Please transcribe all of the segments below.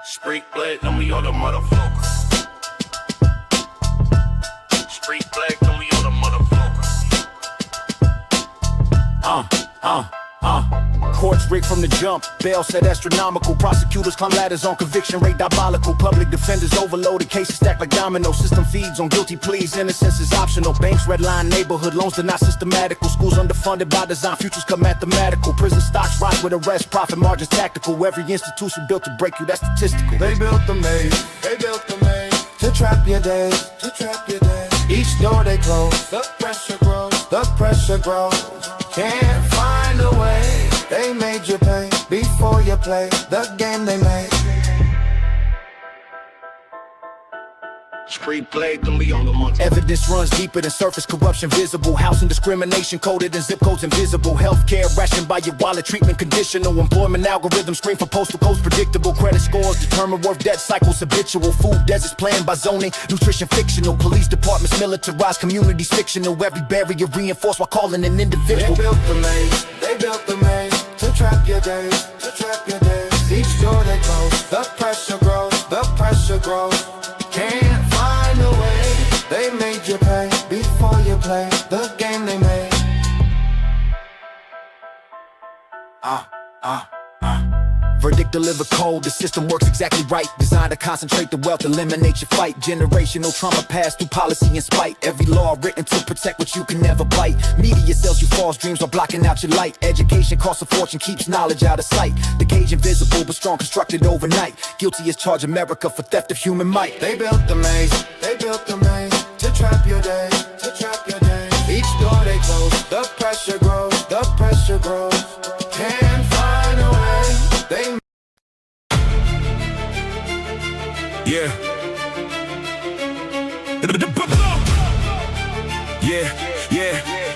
Street black, then we all the motherfuckers. Street black, then we all the motherfuckers. Courts rigged from the jump, bail set astronomical. Prosecutors climb ladders on conviction rate diabolical. Public defenders overloaded, cases stacked like domino. System feeds on guilty pleas, innocence is optional. Banks redline neighborhood, loans are not systematical. Schools underfunded by design, futures come mathematical. Prison stocks rise with arrest, profit margins tactical. Every institution built to break you, that's statistical. They built the maze, they built the maze to trap your days, to trap your days. Each door they close, the pressure grows, the pressure grows. Can't find a way. They made you pay before you play the game they made. Street black, then we all the motherfuckers. Evidence runs deeper than surface corruption visible. Housing discrimination coded and zip codes invisible. Healthcare rationed by your wallet, treatment conditional. Employment algorithms screen for postal codes predictable. Credit scores determine worth, debt cycles habitual. Food deserts planned by zoning, nutrition fictional. Police departments militarized, communities fictional. Every barrier reinforced while calling an individual. They built the maze, they built the maze to trap your days, to trap your days. Each door they close, the pressure grows, the pressure grows. Can't find a way. They made you pay before you play the game they made. Verdict deliver cold, the system works exactly right. Designed to concentrate the wealth, eliminate your fight. Generational trauma passed through policy and spite. Every law written to protect what you can never bite. Media sells you false dreams while blocking out your light. Education costs a fortune, keeps knowledge out of sight. The cage invisible but strong, constructed overnight. Guilty as charged America for theft of human might. They built the maze, they built the maze to trap your days, to trap your days. Each door they close, the pressure grows, the pressure grows. Can't find a way. They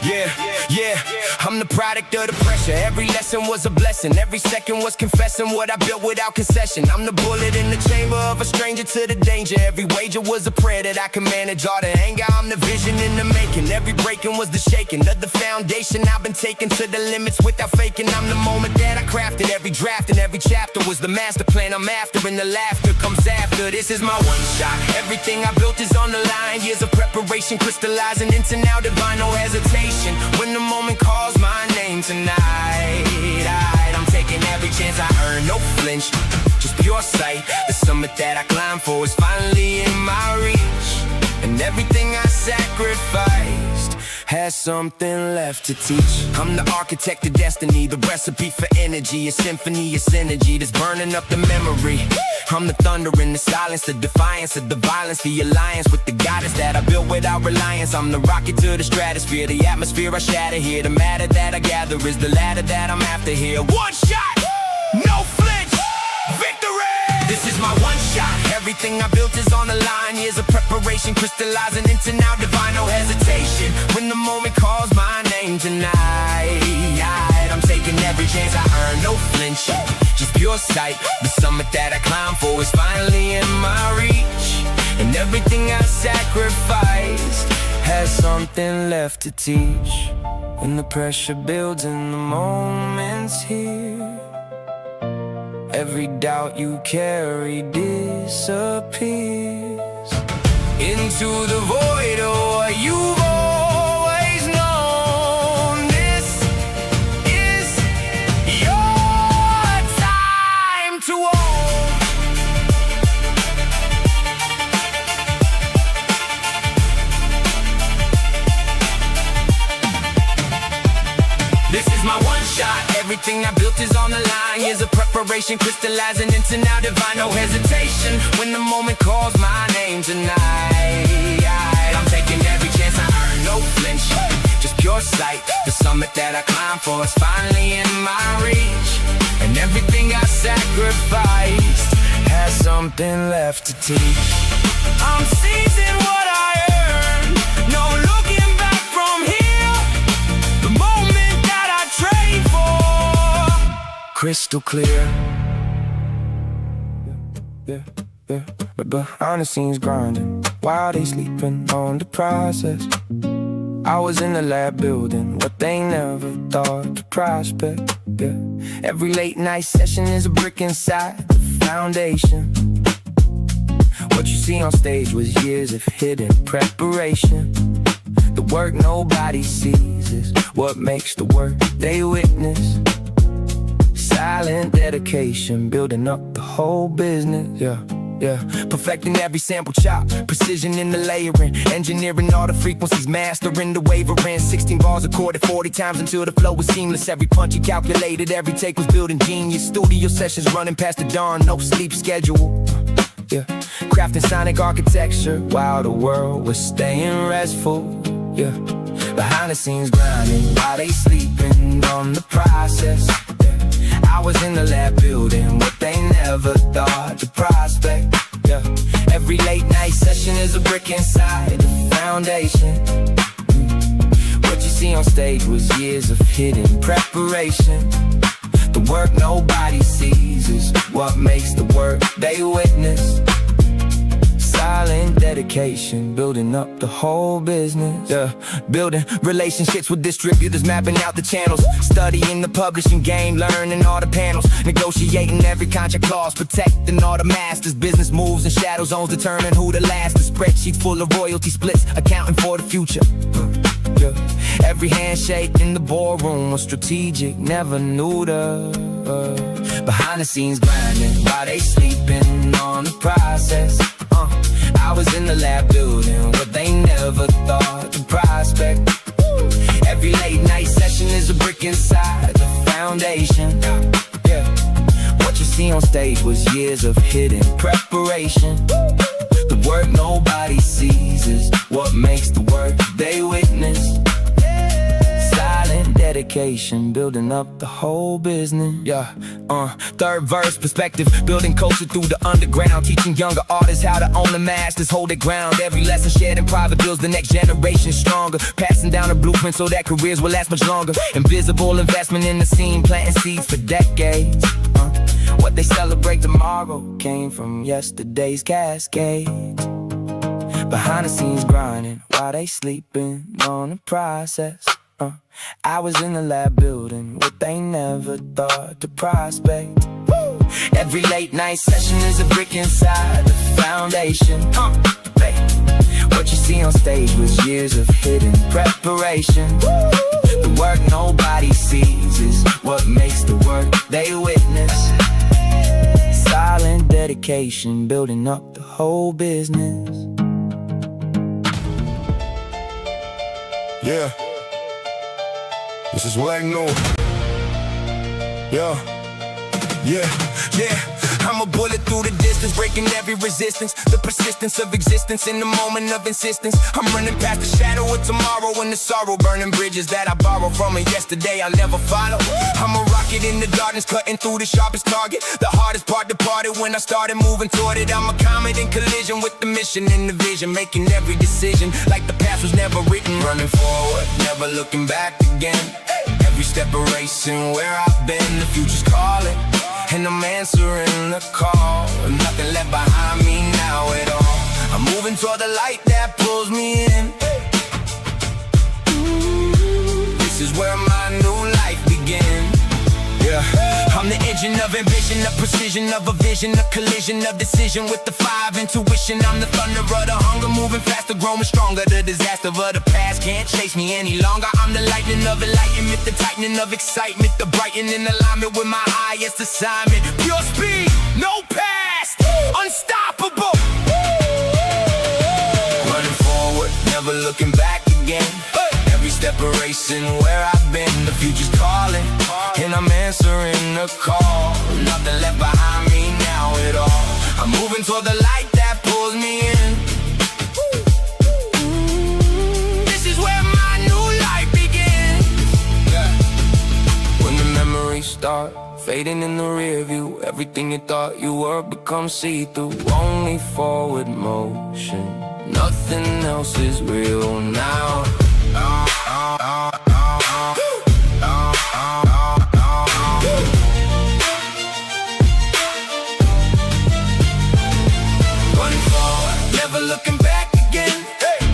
Yeah. Yeah. I'm the product of the pressure. Every lesson was a blessing. Every second was confessing what I built without concession. I'm the bullet in the chamber of a stranger to the danger. Every wager was a prayer that I can manage all the anger. I'm the vision in the making. Every breaking was the shaking of the foundation. I've been taken to the limits without faking. I'm the moment that I crafted. Every draft and every chapter was the master plan I'm after, and the laughter comes after. This is my one shot. Everything I built is on the line. Years of preparation crystallizing into now divine, no hesitation. When the moment calls my name tonight, I'm taking every chance I earn, no flinch, just pure sight. The summit that I climb for is finally in my reach, and everything I sacrificed has something left to teach. I'm the architect of destiny, the recipe for energy, a symphony of synergy that's burning up the memory. I'm the thunder in the silence, the defiance of the violence, the alliance with the goddess that I built without reliance. I'm the rocket to the stratosphere, the atmosphere I shatter here. The matter that I gather is the ladder that I'm after here. One shot, no flinch, victory! This is my one shot. Everything I built is on the line. Years of preparation crystallizing into now divine, no hesitation. When the moment calls my name tonight, I'm taking every chance I earn, no flinch, just pure sight. The summit that I climb for is finally in my reach, and everything I sacrificed has something left to teach. When the pressure builds and the moment's here, every doubt you carry disappears into the void of what you've always known. This is your time to own. This is my one shot. Everything I built is on the line. Years of preparation crystallizing into now divine, no hesitation. When the moment calls my name tonight, I'm taking every chance I earn, no flinch, just pure sight. The summit that I climb for is finally in my reach, and everything I sacrificed has something left to teach. I'm seizing what I earned, no looking back from here. The moment that I trade for, crystal clear. But behind the scenes grinding while they sleeping on the process. I was in the lab building what they never thought to prospect. Every late night session is a brick inside the foundation. What you see on stage was years of hidden preparation. The work nobody sees is what makes the work they witness. Silent dedication, building up the whole business, yeah. Perfecting every sample chop, precision in the layering, engineering all the frequencies, mastering the wavering. 16 bars recorded 40 times until the flow was seamless. Every punch you calculated, every take was building genius. Studio sessions running past the dawn, no sleep schedule. Crafting sonic architecture while the world was staying restful. Behind the scenes grinding while they sleeping on the process. I was in the lab building what they never thought to prospect. Every late night session is a brick inside the foundation. What you see on stage was years of hidden preparation. The work nobody sees is what makes the work they witness. Silent dedication, building up the whole business. Building relationships with distributors, mapping out the channels, studying the publishing game, learning all the panels, negotiating every contract clause, protecting all the masters. Business moves and shadow zones determine who the last. The spreadsheets full of royalty splits, accounting for the future. Every handshake in the boardroom was strategic, never knew the behind the scenes grinding while they sleeping on the process. I was in the lab building what they never thought to prospect. Every late night session is a brick inside the foundation. What you see on stage was years of hidden preparation. The work nobody sees is what makes the work they witness. Silent dedication, building up the whole business. Third verse perspective, building culture through the underground, teaching younger artists how to own the masters, hold their ground. Every lesson shared in private builds the next generation stronger, passing down a blueprint so that careers will last much longer. Invisible investment in the scene, planting seeds for decades. What they celebrate tomorrow came from yesterday's cascades. Behind the scenes grinding while they sleeping on the process. I was in the lab building what they never thought to prospect. Every late night session is a brick inside the foundation. What you see on stage was years of hidden preparation. The work nobody sees is what makes the work they witness. Silent dedication, building up the whole business. This is what I know. I'm a bullet through the distance, breaking every resistance. The persistence of existence in the moment of insistence. I'm running past the shadow of tomorrow and the sorrow, burning bridges that I borrowed from yesterday I'll never follow. I'm a rocket in the darkness, cutting through the sharpest target. The hardest part departed when I started moving toward it. I'm a comet in collision with the mission and the vision, making every decision like the past was never written. Running forward, never looking back again. Every step a racing where I've been. The future's calling, and I'm answering the call. Nothing left behind me now at all. I'm moving toward the light that pulls me in. This is where my new life begins. I'm the engine of ambition, the precision of a vision, a collision of decision with the five intuition. I'm the thunder of the hunger, moving faster, growing stronger. The disaster of the past can't chase me any longer. I'm the lightning of enlightenment, the tightening of excitement, the brightening alignment with my highest assignment. Pure speed, no past, unstoppable. Running forward, never looking back again. Every step a racing where I've been. The future's calling, and I'm answering the call. Nothing left behind me now at all. I'm moving toward the light that pulls me in. This is where my new life begins. When the memories start fading in the rear view, everything you thought you were becomes see-through. Only forward motion, nothing else is real now. Running forward, never looking back again.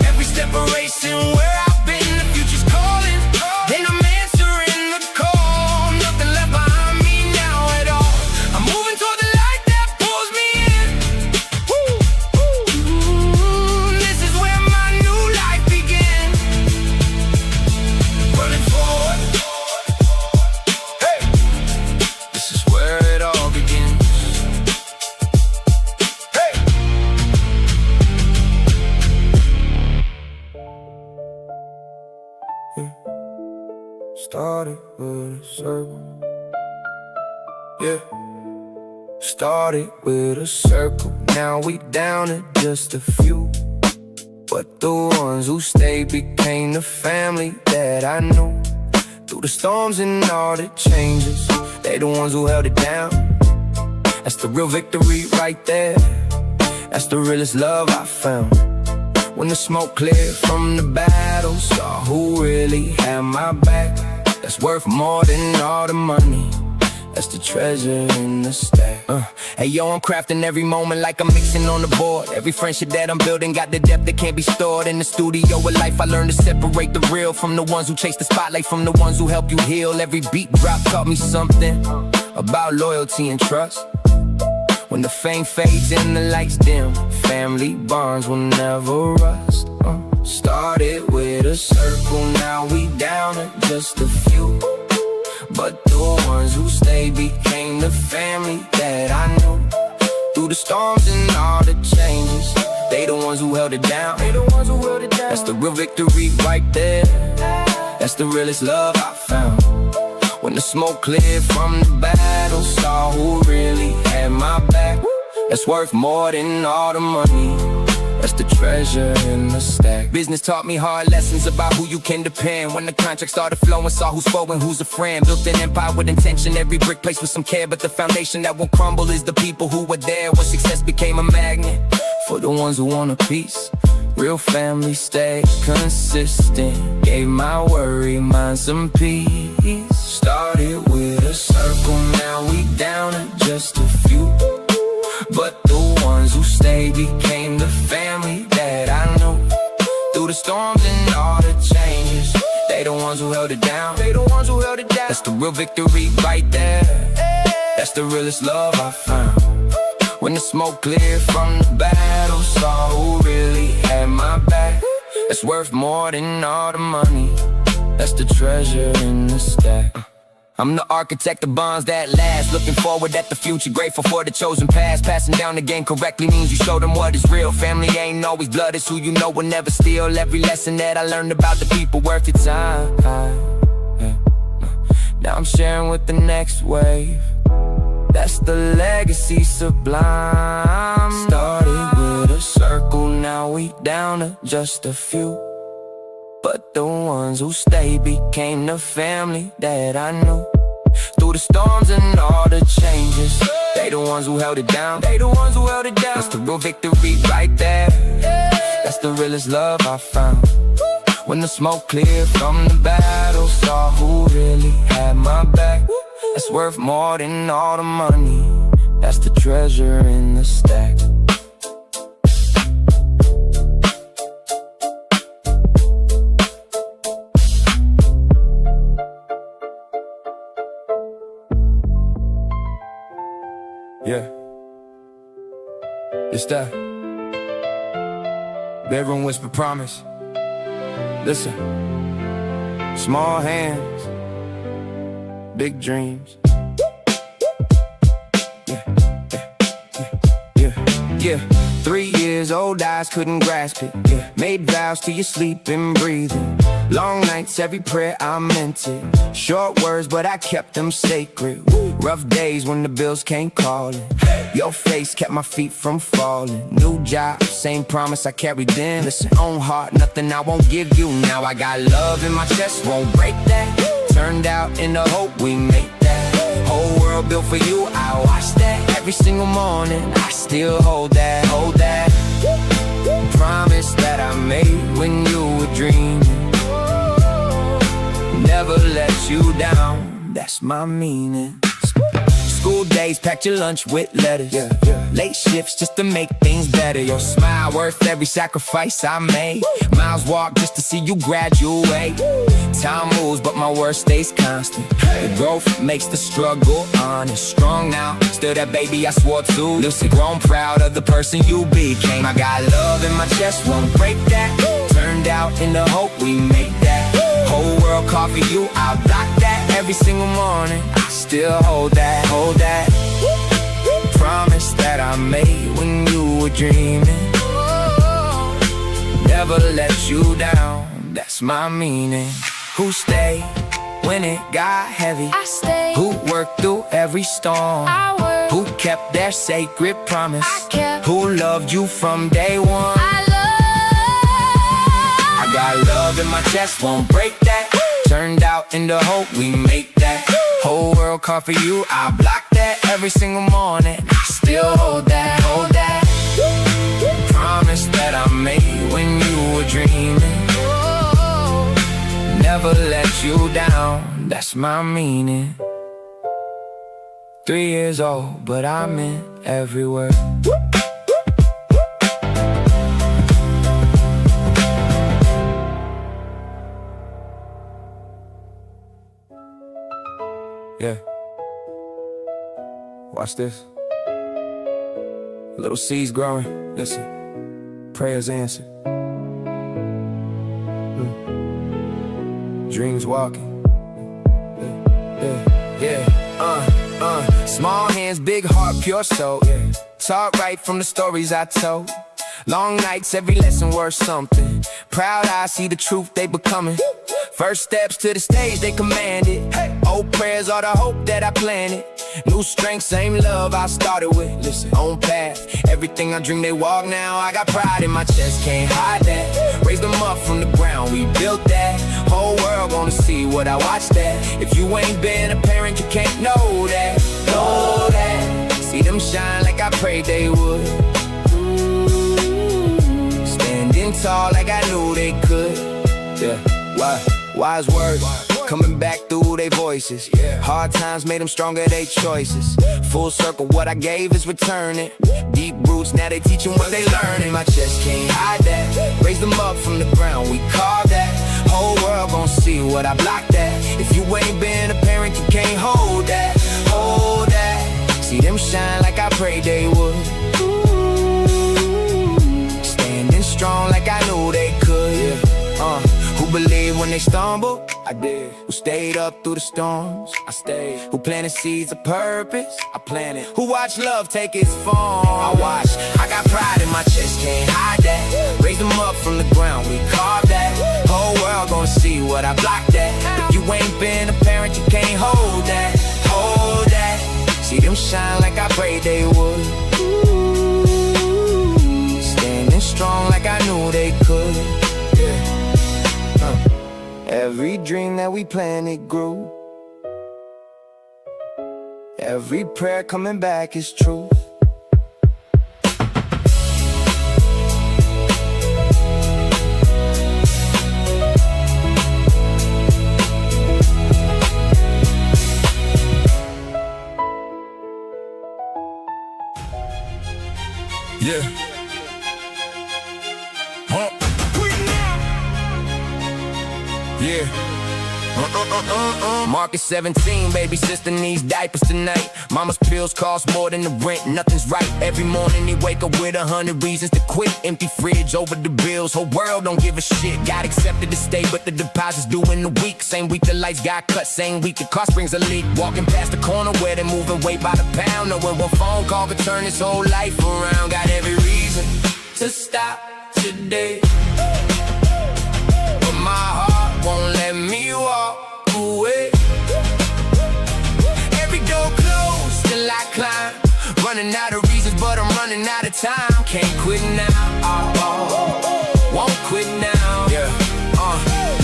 Every step a racing where I've been. The future's calling, and I'm answering the call. Nothing left behind me now at all. I'm moving toward the light that pulls Started with a circle. Yeah. Started with a circle. Now we down to just a few. But the ones who stayed became the family that I knew. Through the storms and all the changes, they the ones who held it down. That's the real victory right there. That's the realest love I found. When the smoke cleared from the battle, saw who really had my back. That's worth more than all the money. That's the treasure in the stack. Hey yo, I'm crafting every moment like I'm mixing on the board. Every friendship that I'm building got the depth that can't be stored. In the studio of life, I learned to separate the real from the ones who chase the spotlight, from the ones who help you heal. Every beat drop taught me something about loyalty and trust. When the fame fades and the lights dim, family bonds will never rust. Started with a circle, now we down to just a few. But the ones who stayed became the family that I knew. Through the storms and all the changes, they the ones who held it down. They the ones who held it down. That's the real victory right there. That's the realest love I found. When the smoke cleared from the battle, saw who really had my back. That's worth more than all the money. That's the treasure in the stack. Business taught me hard lessons about who you can depend. When the contract started flowing, saw who's foe and who's a friend. Built an empire with intention, every brick placed with some care. But the foundation that won't crumble is the people who were there when success became a magnet. For the ones who want a piece, real family stay consistent. Gave my worry mind some peace. Started with a circle, now we down to just a few. But the ones who stayed became the family that I knew. Through the storms and all the changes, they the ones who held it down. They the ones who held it down. That's the real victory right there. That's the realest love I found. When the smoke cleared from the battle, saw who really had my back. That's worth more than all the money. That's the treasure in the stack. I'm the architect of bonds that last. Looking forward at the future, grateful for the chosen past. Passing down the game correctly means you show them what is real. Family ain't always blood, it's who you know will never steal. Every lesson that I learned about the people worth your time. Now I'm sharing with the next wave. That's the legacy sublime. Started with a circle, now we down to just a few. But the ones who stayed became the family that I knew. Through the storms and all the changes, they the ones who held it down. They the ones who held it down. That's the real victory right there. That's the realest love I found. When the smoke cleared from the battle, saw who really had my back. That's worth more than all the money. That's the treasure in the stack. Yeah, it's that bedroom whisper promise. Listen, small hands, big dreams. Yeah. 3 years old eyes couldn't grasp it. Yeah. Made vows till you sleep and breathing. Long nights, every prayer I meant it. Short words, but I kept them sacred. Rough days when the bills came calling. Your face kept my feet from falling. New job, same promise I carried then. Listen, own heart, nothing I won't give you. Now I got love in my chest, won't break that. Turned out in the hope we make that. Whole world built for you, I watch that. Every single morning, I still hold that, hold that. Promise that I made when you were dreaming. Never let you down, that's my meaning. School days, packed your lunch with letters. Late shifts just to make things better. Your smile worth every sacrifice I made. Miles walked just to see you graduate. Time moves, but my word stays constant. The growth makes the struggle honest. Strong now, still that baby I swore to. Listen, grown proud of the person you became. I got love in my chest, won't break that. Turned out in the hope we make that. Whole world call for you, I'll block that. Every single morning, I still hold that, hold that. Promise that I made when you were dreaming. Never let you down, that's my meaning. Who stayed when it got heavy? I stayed. Who worked through every storm? I worked. Who kept their sacred promise? I kept. Who loved you from day one? I got love in my chest, won't break that. Turned out into hope, we make that. Whole world call for you, I block that every single morning. Still hold that, hold that. Promise that I made when you were dreaming. Never let you down, that's my meaning. 3 years old, but I meant every word. Yeah. Watch this. Little seeds growing. Listen. Prayers answered. Dreams walking. Yeah. Small hands, big heart, pure soul. Yeah. Taught right from the stories I told. Long nights, every lesson worth something. Proud eyes see the truth they becoming. First steps to the stage they commanded. Old prayers are the hope that I planted. New strength, same love I started with. Listen, on path, everything I dream they walk now. I got pride in my chest, can't hide that. Raised them up from the ground, we built that. Whole world gonna see what I watched that. If you ain't been a parent, you can't know that. Know that. See them shine like I prayed they would. Standing tall like I knew they could. Yeah, wise words coming back through their voices. Hard times made them stronger, they choices. Full circle, what I gave is returning. Deep roots, now they teaching what they learning. My chest can't hide that. Raised them up from the ground, we carved that. Whole world gon' see what I blocked that. If you ain't been a parent, you can't hold that. Hold that. See them shine like I prayed they would. Standing strong like I knew they could. Who believed when they stumbled? I did. Who stayed up through the storms? I stayed. Who planted seeds of purpose? I planted. Who watched love take its form? I watched. I got pride in my chest, can't hide that. Raised them up from the ground, we carved that. Whole world gonna see what I blocked that. If you ain't been a parent, you can't hold that. Hold that. See them shine like I prayed they would. Standing strong like I knew they could. Every dream that we planted grew. Every prayer coming back is truth. Yeah. Yeah. Marcus 17, baby sister needs diapers tonight. Mama's pills cost more than the rent, nothing's right. Every morning they wake up with 100 reasons to quit. Empty fridge over the bills, whole world don't give a shit. Got accepted to stay, but the deposit's due in a week. Same week the lights got cut, same week the car springs a leak. Walking past the corner where they moving weight by the pound. Knowing one phone call could turn this whole life around. Got every reason to stop today, but my heart won't let me walk away. Every door closed till I climb. Running out of reasons, but I'm running out of time. Can't quit now, won't quit now. Yeah,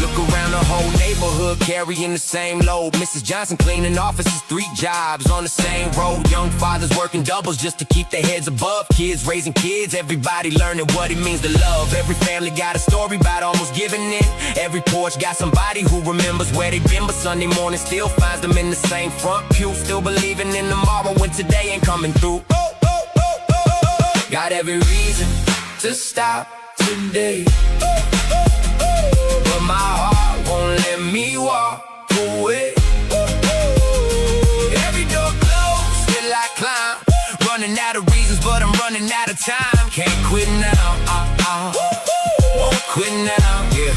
look around the whole neighborhood carrying the same load. Mrs. Johnson cleaning offices, 3 jobs on the same road. Young fathers working doubles just to keep their heads above. Kids raising kids, everybody learning what it means to love. Every family got a story about almost giving in. Every porch got somebody who remembers where they been, but Sunday morning still finds them in the same front pew. Still believing in tomorrow when today ain't coming through. Got every reason to stop today, but my heart won't let me walk away. Every door closed till I climb. Running out of reasons, but I'm running out of time. Can't quit now, won't quit now. Yeah,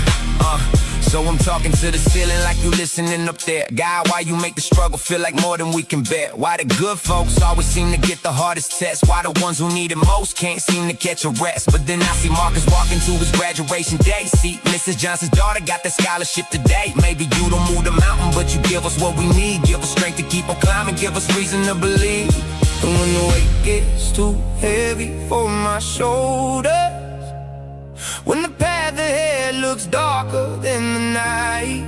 so I'm talking to the ceiling like you listening up there. God, why you make the struggle feel like more than we can bear? Why the good folks always seem to get the hardest tests? Why the ones who need it most can't seem to catch a rest? But then I see Marcus walking to his graduation day. See, Mrs. Johnson's daughter got that scholarship today. Maybe you don't move the mountain, but you give us what we need. Give us strength to keep on climbing, give us reason to believe. And when the weight gets too heavy for my shoulders, when the path ahead looks darker than the night,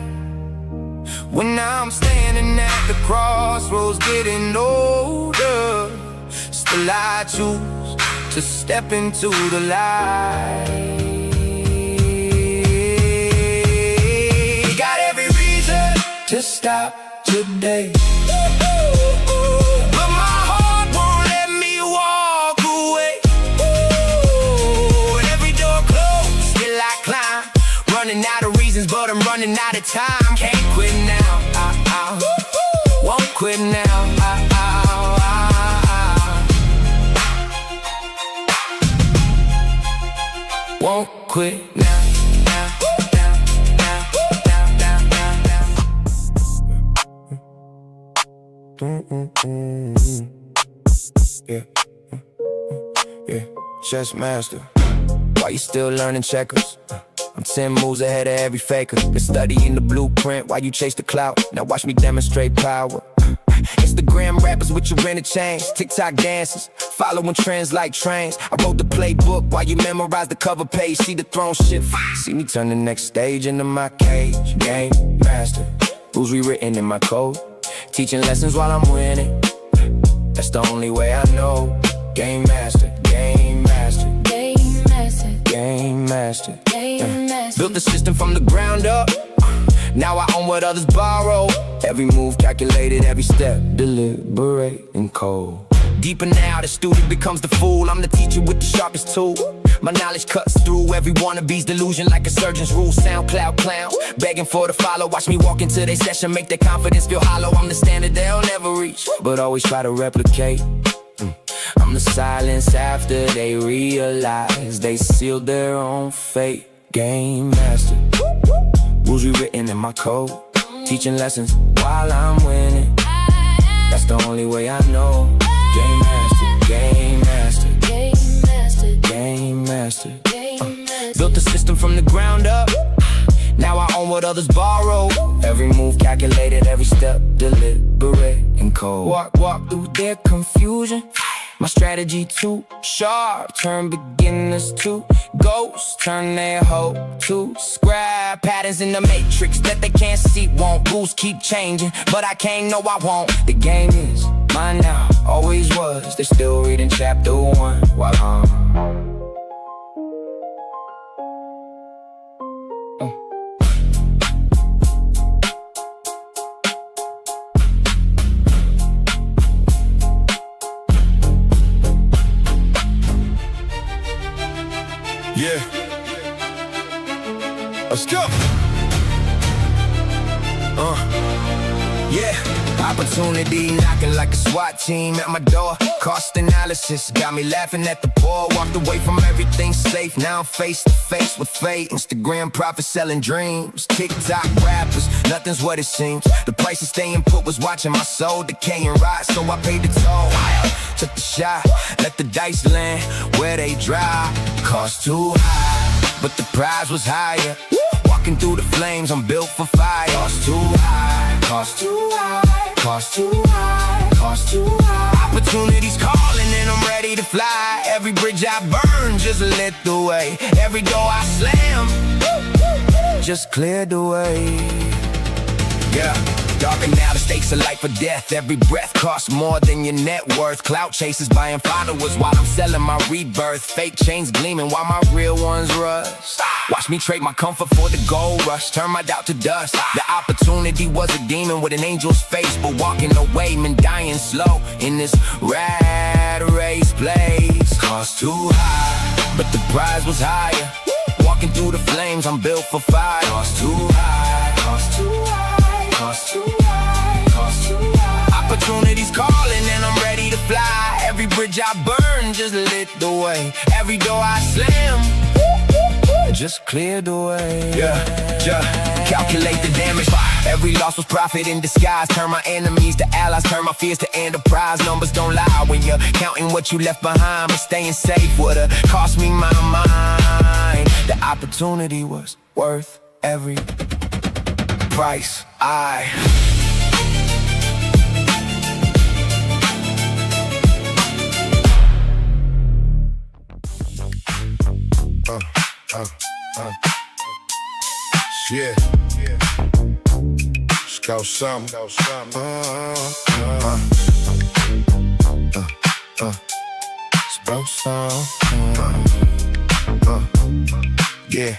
when I'm standing at the crossroads getting older, still I choose to step into the light. Got every reason to stop today, but my heart won't let me walk away. And every door closed, still I climb, running out of reasons, but I'm running out of time. Can't quit now, won't quit now, won't quit now. Yeah, chess master. Why you still learning checkers? I'm 10 moves ahead of every faker. Been studying the blueprint while you chase the clout. Now watch me demonstrate power. Instagram rappers with your rented chains, TikTok dances, following trends like trains. I wrote the playbook while you memorize the cover page. See the throne shift, see me turn the next stage into my cage. Game master, rules rewritten in my code, teaching lessons while I'm winning. That's the only way I know. Game master, game master, Game master, game master. game master. Built the system from the ground up. Now I own what others borrow. Every move calculated, every step deliberate and cold. Deeper now, the student becomes the fool. I'm the teacher with the sharpest tool. My knowledge cuts through every wannabe's delusion like a surgeon's rule. SoundCloud clown, begging for the follow. Watch me walk into their session, make their confidence feel hollow. I'm the standard they'll never reach, but always try to replicate. I'm the silence after they realize they sealed their own fate. Game master, rules rewritten in my code, teaching lessons while I'm winning. That's the only way I know. Game master, game master, Game master, game master. game master. Built the system from the ground up. Now I own what others borrow. Every move calculated, every step deliberate and cold. Walk through their confusion. My strategy too sharp, turn beginners to ghosts, turn their hope to scribe. Patterns in the matrix that they can't see, won't. Rules keep changing, but I can't know I won't. The game is mine now, always was. They're still reading chapter 1 while I'm Yeah. Let's go. yeah, opportunity knocking like a SWAT team at my door. Cost analysis got me laughing at the poor. Walked away from everything safe, now I'm face to face with fate. Instagram prophets selling dreams, TikTok rappers, nothing's what it seems. The price of staying put was watching my soul decay and rot, so I paid the toll. Took the shot, let the dice land where they drop. Cost too high, but the prize was higher. Walking through the flames, I'm built for fire. Cost too high, cost too high, cost too high, cost too high. Opportunities calling and I'm ready to fly. Every bridge I burn just lit the way. Every door I slam just cleared the way. Yeah, darker now, the stakes are life or death. Every breath costs more than your net worth. Clout chasers buying followers while I'm selling my rebirth. Fake chains gleaming while my real ones rust. Watch me trade my comfort for the gold rush, turn my doubt to dust. The opportunity was a demon with an angel's face, but walking away meant dying slow in this rat race place. Cost too high, but the prize was higher. Walking through the flames, I'm built for fire. Cost too high, cost too high, cost too high, cost too high. Opportunities calling and I'm ready to fly. Every bridge I burn just lit the way. Every door I slam just cleared the way. Yeah, calculate the damage. Every loss was profit in disguise. Turn my enemies to allies, turn my fears to enterprise. Numbers don't lie when you're counting what you left behind. But staying safe would've cost me my mind. The opportunity was worth every price I Yeah. Let's go some. Let's go Yeah,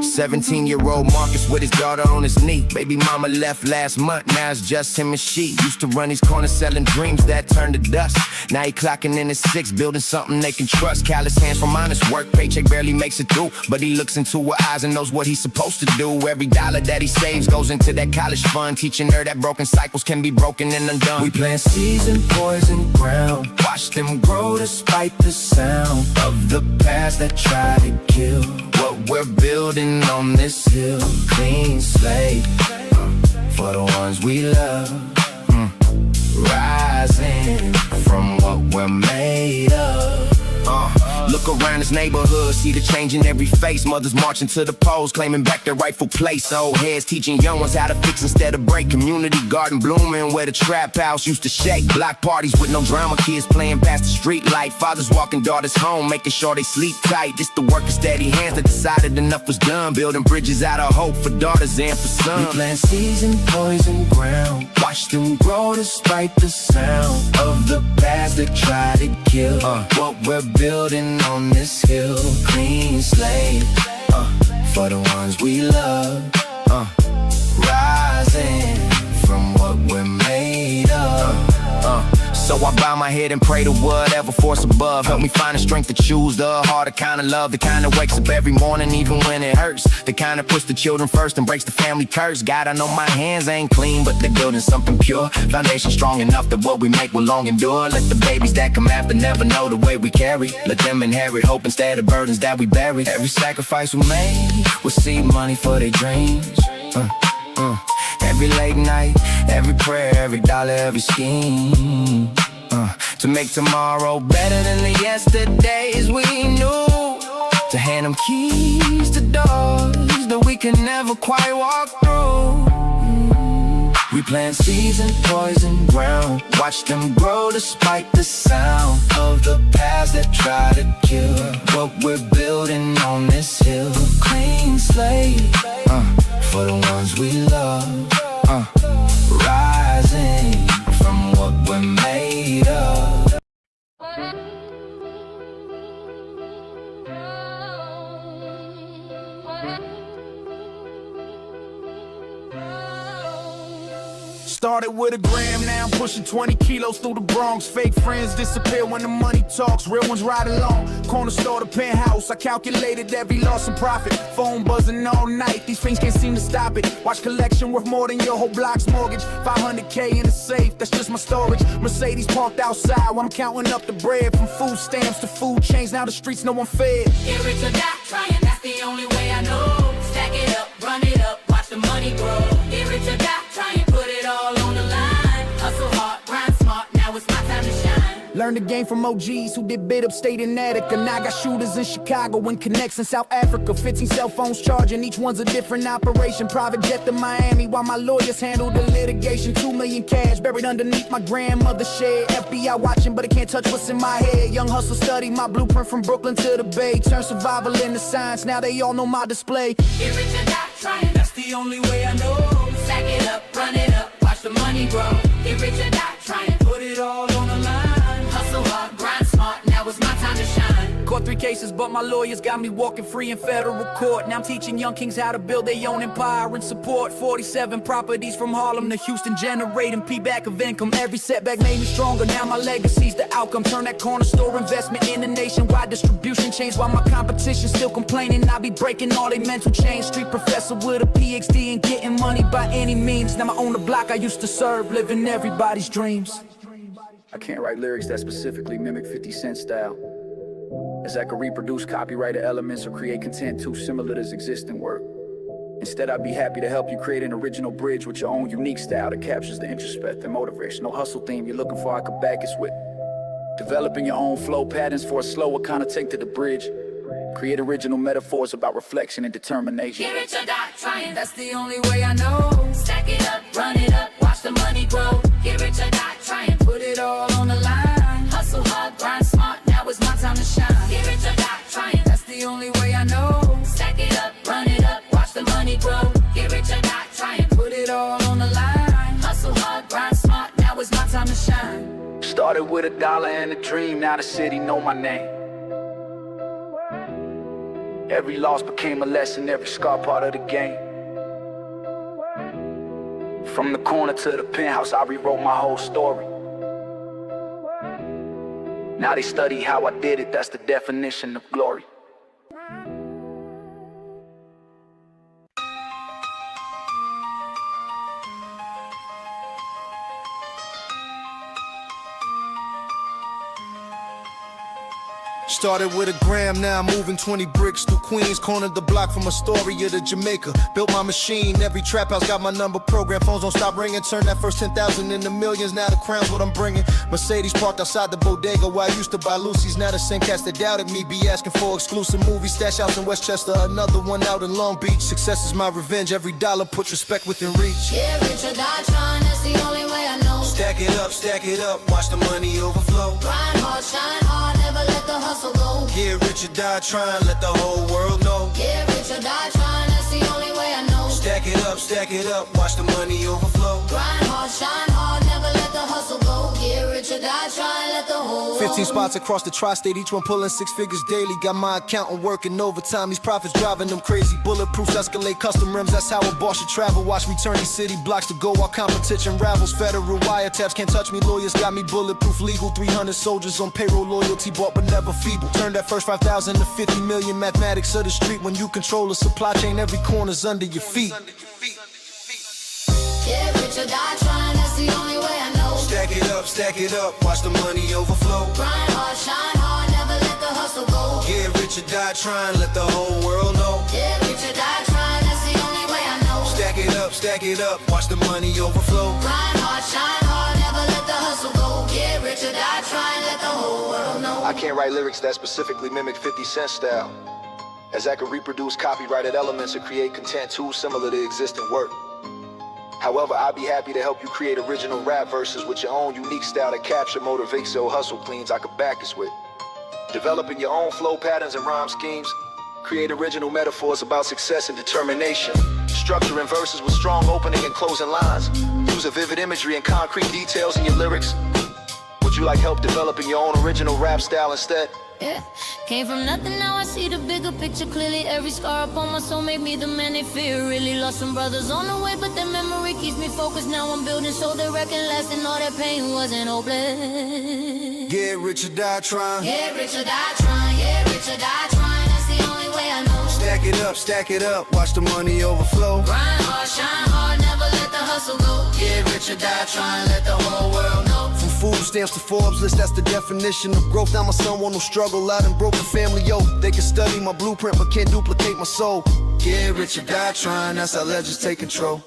17-year-old Marcus with his daughter on his knee. Baby mama left last month, now it's just him and she. Used to run these corners selling dreams that turned to dust. Now he clocking in his 6, building something they can trust. Callous hands from honest work, paycheck barely makes it through. But he looks into her eyes and knows what he's supposed to do. Every dollar that he saves goes into that college fund, teaching her that broken cycles can be broken and undone. We plant seeds in poison ground, watch them grow despite the sound of the past that try to kill what we're building on this hill. Clean slate for the ones we love, rising from what we're made of. Look around this neighborhood, see the change in every face. Mothers marching to the polls, claiming back their rightful place. Old heads teaching young ones how to fix instead of break. Community garden blooming where the trap house used to shake. Block parties with no drama, kids playing past the street light. Fathers walking daughters home, making sure they sleep tight. It's the work of steady hands that decided enough was done. Building bridges out of hope for daughters and for sons. We plant seeds in poison ground, watch them grow despite the sound of the past that try to kill what we're building on this hill. Clean slate for the ones we love, rising from what we're made of. So I bow my head and pray to whatever force above. Help me find the strength to choose the harder kind of love, the kind that wakes up every morning even when it hurts, the kind that puts the children first and breaks the family curse. God, I know my hands ain't clean, but they're building something pure. Foundation strong enough that what we make will long endure. Let the babies that come after never know the way we carry. Let them inherit hope instead of burdens that we bury. Every sacrifice we made will see money for their dreams. Every late night, every prayer, every dollar, every scheme, to make tomorrow better than the yesterdays we knew. To hand them keys to doors that we can never quite walk through. We plant seeds in poison ground, watch them grow despite the sound of the past that try to kill what we're building on this hill. Clean slate for the ones we love, rising from what we're made of. Started with a gram, now I'm pushing 20 kilos through the Bronx. Fake friends disappear when the money talks, real ones ride along. Corner store to penthouse, I calculated every loss and profit. Phone buzzing all night, these things can't seem to stop it. Watch collection worth more than your whole block's mortgage. 500K in the safe, that's just my storage. Mercedes parked outside while I'm counting up the bread. From food stamps to food chains, now the streets know I'm fed. Get rich or die trying, that's the only way I know. Stack it up, run it up, watch the money grow. Get rich or die trying, put it all on the line. Hustle hard, grind smart, now it's my time to shine. Learned the game from OGs who did bid upstate in Attica. Now I got shooters in Chicago and connects in South Africa. 15 cell phones charging, each one's a different operation. Private jet to Miami while my lawyers handle the litigation. 2 million cash buried underneath my grandmother's shed. FBI watching but it can't touch what's in my head. Young hustle study my blueprint from Brooklyn to the Bay. Turn survival into science, now they all know my display. Get rich or die trying, that's the only way I know. Stack it up, run it up, watch the money grow. Get rich or die trying, put it all on the line. Hustle hard, grind smart, now it's my time to shine. Caught 3 cases, but my lawyers got me walking free in federal court. Now I'm teaching young kings how to build their own empire and support 47 properties from Harlem to Houston, generating payback of income. Every setback made me stronger, now my legacy's the outcome. Turn that corner store investment into nationwide distribution chains. While my competition still complaining, I be breaking all they mental chains. Street professor with a PhD and getting money by any means. Now I own the block I used to serve, living everybody's dreams. I can't write lyrics that specifically mimic 50 Cent style, as I could reproduce copyrighted elements or create content too similar to his existing work. Instead, I'd be happy to help you create an original bridge with your own unique style that captures the introspective, motivational hustle theme you're looking for. I could back us with developing your own flow patterns for a slower kind of take to the bridge. Create original metaphors about reflection and determination. Get rich or die trying, that's the only way I know. Stack it up, run it up, watch the money grow. Get rich or die trying, put it all on the line. Hustle hard, grind smart, now it's my time to shine. Get rich or die trying, that's the only way I know. Stack it up, run it up, watch time to shine. Started with $1 and a dream, now the city know my name. Every loss became a lesson, every scar part of the game. From the corner to the penthouse, I rewrote my whole story. Now they study how I did it, that's the definition of glory. Started with a gram, now I'm moving 20 bricks through Queens. Cornered the block from Astoria to Jamaica. Built my machine, every trap house got my number programmed. Phones don't stop ringing, turned that first 10,000 into millions. Now the crown's what I'm bringing. Mercedes parked outside the bodega where I used to buy Lucy's. Now the same cats that doubted me be asking for exclusive movies. Stash house in Westchester, another one out in Long Beach. Success is my revenge, every dollar puts respect within reach. Yeah, rich or die trying, that's the only way I know. Stack it up, watch the money overflow. Grind hard, shine hard, never let the hustle go. Get rich or die trying, let the whole world know. Yeah, rich or die trying, that's the only way I know. Stack it up, watch the money overflow. Grind hard, shine hard, never let the hustle go. Get rich or die trying, let the whole 15 spots across the tri-state, each one pulling 6 figures daily. Got my accountant working overtime, these profits driving them crazy. Bulletproofs, Escalade, custom rims, that's how a boss should travel. Watch me turn these city blocks to go while competition ravels. Federal wiretaps can't touch me, lawyers got me bulletproof legal. 300 soldiers on payroll, loyalty bought but never feeble. Turned that first 5,000 to 50 million, mathematics of the street. When you control the supply chain, every corner's under your feet. Yeah, rich or die trying, that's the only way I know. Stack it up, watch the money overflow. Grind hard, shine hard, never let the hustle go. Get rich or die trying, let the whole world know. Yeah, rich or die trying, that's the only way I know. Stack it up, watch the money overflow. Grind hard, shine hard, never let the hustle go. Get rich or die trying, let the whole world know. I can't write lyrics that specifically mimic 50 Cent style, as I could reproduce copyrighted elements or create content too similar to existing work. However, I'd be happy to help you create original rap verses with your own unique style that capture, motivates your hustle cleans I could back this with. Developing your own flow patterns and rhyme schemes. Create original metaphors about success and determination. Structuring verses with strong opening and closing lines. Use a vivid imagery and concrete details in your lyrics. Would you like help developing your own original rap style instead? Yeah, came from nothing, now I see the bigger picture clearly. Every scar up on my soul made me the man they fear. Really lost some brothers on the way, but their memory keeps me focused. Now I'm building so they reckon lasting. All that pain wasn't hopeless. Get rich or die trying. Yeah, rich or die trying. Yeah, rich or die trying. That's the only way I know. Stack it up, watch the money overflow. Grind hard, shine hard, never let the hustle go. Yeah, rich or die trying, let the whole world know. From food stamps to Forbes list, that's the definition of growth. Now my son want no struggle, I done broke the family yoke. They can study my blueprint but can't duplicate my soul. Get rich or die trying, that's how legends take control.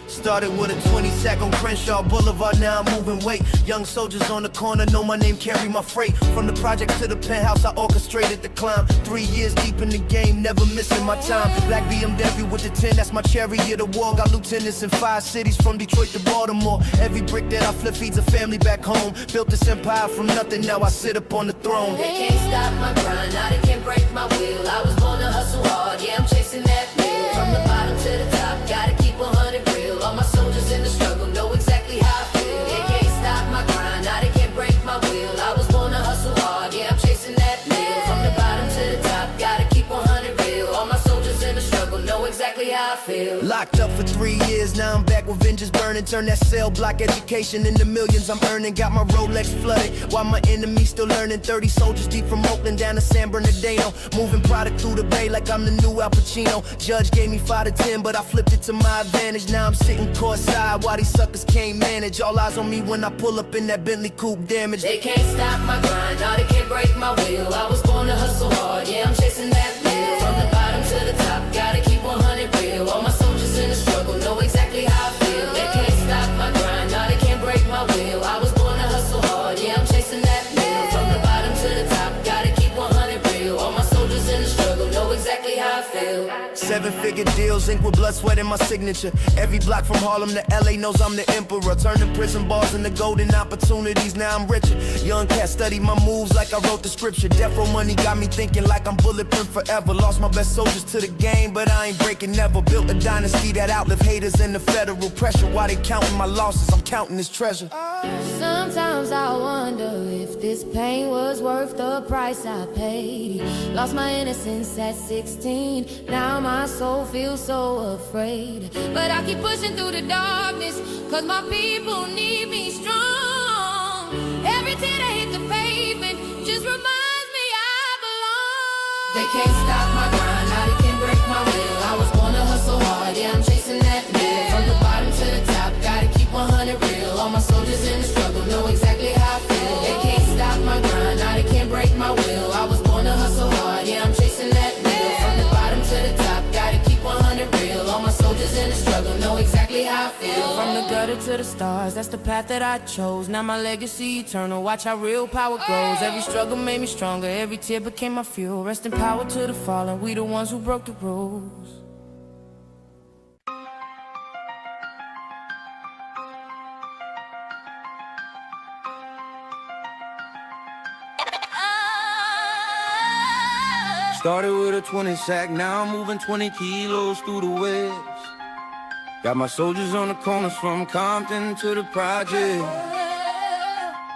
Started with a 20 sack on Crenshaw Boulevard, now I'm moving weight. Young soldiers on the corner know my name, carry my freight. From the project to the penthouse, I orchestrated the climb. 3 years deep in the game, never missing my time. Black BMW with the 10, that's my chariot of war. Got lieutenants in 5 cities from Detroit to Baltimore. Every brick that I flip feeds a family back home. Built this empire from nothing, now I sit up on the throne. They can't stop my grind, now they can't break my will. I was born to hustle hard, yeah, I'm chasing that bill. From the bottom to the top, gotta keep 100 real. All my soldiers in the struggle know exactly how I feel. They can't stop my grind, now they can't break my will. I was born to hustle hard, yeah, I'm chasing that bill. From the bottom to the top, gotta keep 100 real. All my soldiers in the struggle know exactly how I feel. Locked up for 3 years, now I'm back with vengeance burning. Turn that cell block education into millions I'm earning. Got my Rolex flooded, while my enemies still learning. 30 soldiers deep from Oakland down to San Bernardino. Moving product through the bay like I'm the new Al Pacino. Judge gave me 5 to 10, but I flipped it to my advantage. Now I'm sitting courtside while these suckers can't manage. All eyes on me when I pull up in that Bentley coupe damage. They can't stop my grind, now they can't break my will. I was born to hustle hard, yeah, I'm chasing that bill. From the bottom to the top, gotta keep 100 real. All my soldiers in the struggle know exactly get deals, ink with blood, sweat in my signature. Every block from Harlem to LA knows I'm the emperor. Turning prison bars into golden opportunities, now I'm richer. Young cat study my moves like I wrote the scripture. Death row money got me thinking like I'm bulletproof forever. Lost my best soldiers to the game, but I ain't breaking never. Built a dynasty that outlived haters and the federal pressure. While they counting my losses, I'm counting this treasure. Sometimes I wonder if this pain was worth the price I paid. Lost my innocence at 16, now my soul feels so afraid. But I keep pushing through the darkness, cause my people need me strong. Every tear that hit the pavement just reminds me I belong. They can't stop my grind, now they can't break my will. I was born to hustle hard, yeah, I'm chasing that mill. From the bottom to the top, gotta keep 100 real. All my soldiers in the struggle know exactly how I feel. They can't stop my grind, now they can't break my will. I was born to hustle hard, yeah, I'm chasing that mill. From the bottom to the top, gotta keep 100 real. All my soldiers in the struggle know exactly how I feel. From the gutter to the stars, that's the path that I chose. Now my legacy eternal, watch how real power grows. Every struggle made me stronger, every tear became my fuel. Rest in power to the fallen, we the ones who broke the rules. Started with a 20 sack, now I'm moving 20 kilos through the west. Got my soldiers on the corners from Compton to the project.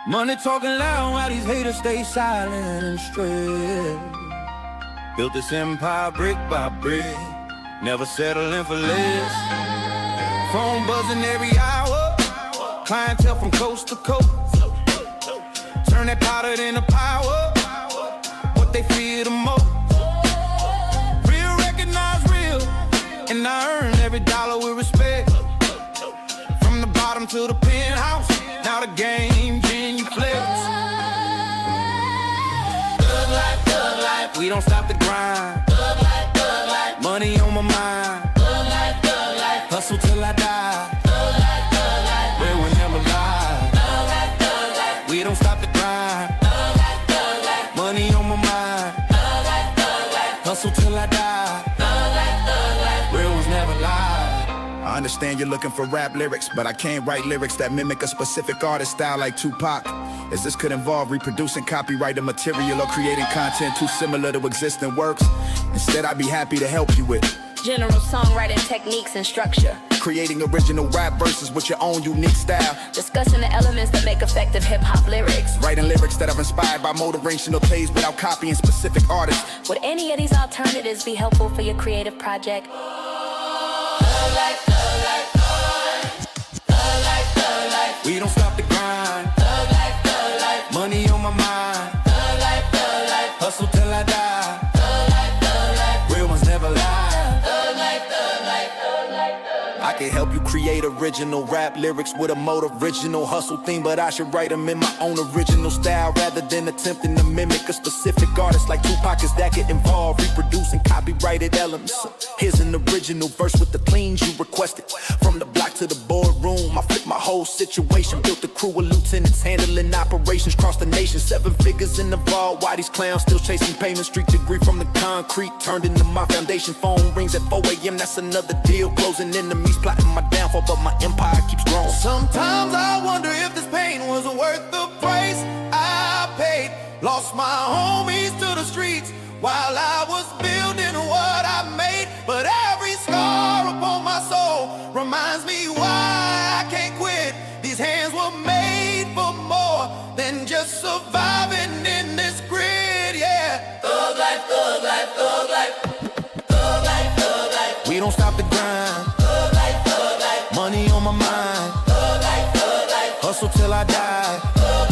Money talking loud while these haters stay silent and stressed. Built this empire brick by brick, never settling for less. Phone buzzing every hour, clientele from coast to coast. Turn that powder into power, what they fear the most. And I earn every dollar with respect. From the bottom to the penthouse, now the game genuflects. Thug life, we don't stop the grind. Thug life, money on my mind. Thug life, hustle till I die. Thug life, where we never lie. Thug life, we don't stop the grind. Thug life, money on my mind. Thug life, hustle till I die. I understand you're looking for rap lyrics, but I can't write lyrics that mimic a specific artist style like Tupac, as this could involve reproducing copyrighted material or creating content too similar to existing works. Instead, I'd be happy to help you with general songwriting techniques and structure, creating original rap verses with your own unique style, discussing the elements that make effective hip-hop lyrics, writing lyrics that are inspired by motivational plays without copying specific artists. Would any of these alternatives be helpful for your creative project? We don't stop the grind. Thug life, money on my mind. Thug life, hustle till I die. Thug life, real ones never lie. Thug life. I can help you create original rap lyrics with a mode original hustle theme, but I should write them in my own original style rather than attempting to mimic a specific artist like Tupac, as that could involve reproducing copyrighted elements. Here's an original verse with the cleans you requested. From the block to the boardroom, I flipped my whole situation. Built a crew of lieutenants handling operations across the nation. 7 figures in the vault, why these clowns still chasing payment? Street degree from the concrete turned into my foundation. Phone rings at 4 a.m., that's another deal. Closing enemies plotting my downfall, but my empire keeps growing. Sometimes I wonder if this pain was worth the price I paid. Lost my homies to the streets while I was building what I made. But every scar upon my soul reminds me why I can't quit. These hands were made for more than just surviving in this grid, yeah. Thug life, thug life, thug life. Thug life, thug life. We don't stop the grind. Thug life, money on my mind. Thug life, hustle till I die. Thug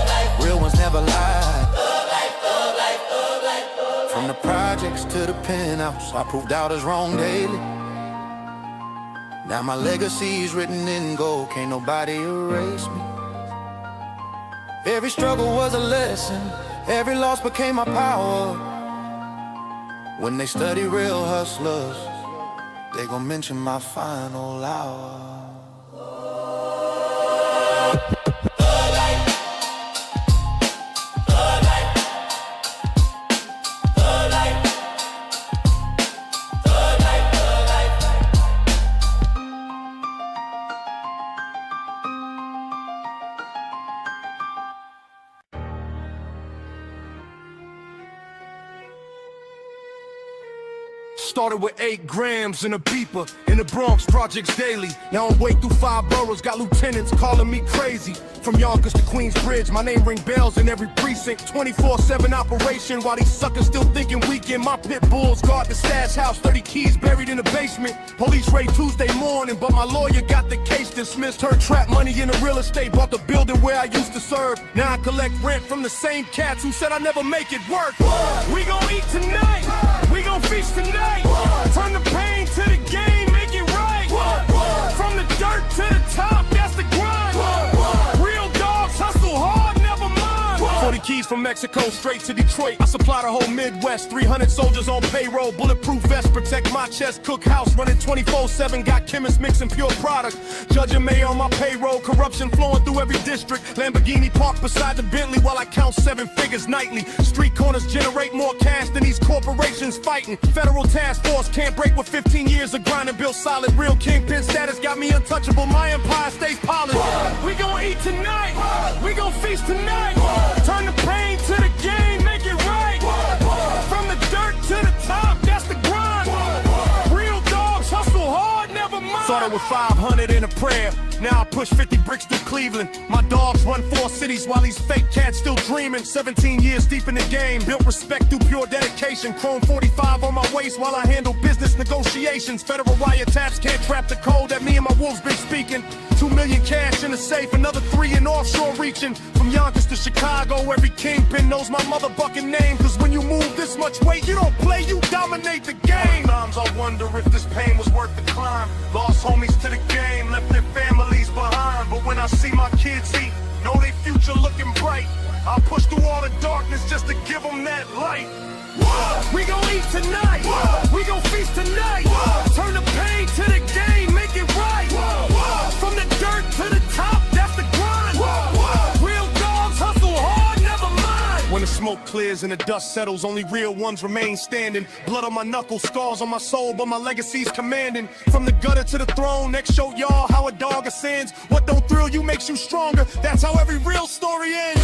life, real ones never lie. Thug life, thug life, thug life, thug life. From the projects to the penthouse, I proved doubters wrong daily. Now my legacy's written in gold, can't nobody erase me. Every struggle was a lesson, every loss became my power. When they study real hustlers, they gon' mention my final hour. Started with 8 grams in a beeper in the Bronx, projects daily. Now I'm way through 5 boroughs, got lieutenants calling me crazy. From Yonkers to Queensbridge, my name ring bells in every precinct. 24/7 operation while these suckers still thinking weekend. My pit bulls guard the stash house, 30 keys buried in the basement. Police raid Tuesday morning, but my lawyer got the case dismissed. Heard trap money in the real estate, bought the building where I used to serve. Now I collect rent from the same cats who said I never make it work. We gon' eat tonight, we gon' feast tonight. Turn the pain to the game, make it right. From the dirt to the top, that's the grind. Real dogs hustle hard, never mind. 40 keys from Mexico straight to Detroit. I supply the whole Midwest. 300 soldiers on payroll. Bulletproof vest protect my chest. Cook house running 24/7. Got chemists mixing pure product. Judge and mayor on my payroll. Corruption flowing through every district. Lamborghini parked beside the Bentley while I count 7 figures nightly. Street corners generate more cash than these corporations fighting. Federal task force can't break with 15 years of grinding. Built solid. Real kingpin status got me untouchable. My empire stays polished. We gon' eat tonight. We gon' feast tonight. Turn the pain to the game, make it right. From the dirt to the top, that's the grind. Real dogs hustle hard, never mind. Started with 500 in a prayer. Now I push 50 bricks through Cleveland. My dogs run 4 cities while these fake cats still dreaming. 17 years deep in the game, built respect through pure dedication. Chrome 45 on my waist while I handle business negotiations. Federal wiretaps can't trap the code that me and my wolves been speaking. 2 million cash in the safe, another 3 in offshore reaching. From Yonkers to Chicago, every kingpin knows my motherfucking name. Cause when you move this much weight, you don't play, you dominate the game. Sometimes I wonder if this pain was worth the climb. Lost homies to the game, left their families behind. But when I see my kids eat, know they future looking bright. I'll push through all the darkness just to give them that light. We gon' eat tonight, we gon' feast tonight. Turn the pain to the game, make it right. From the dirt to the top, that's the grind. Real dogs hustle hard, never mind. When the smoke clears and the dust settles, only real ones remain standing. Blood on my knuckles, scars on my soul, but my legacy's commanding. From the gutter to the throne, next show y'all how a dog ascends. What don't thrill you makes you stronger, that's how every real story ends.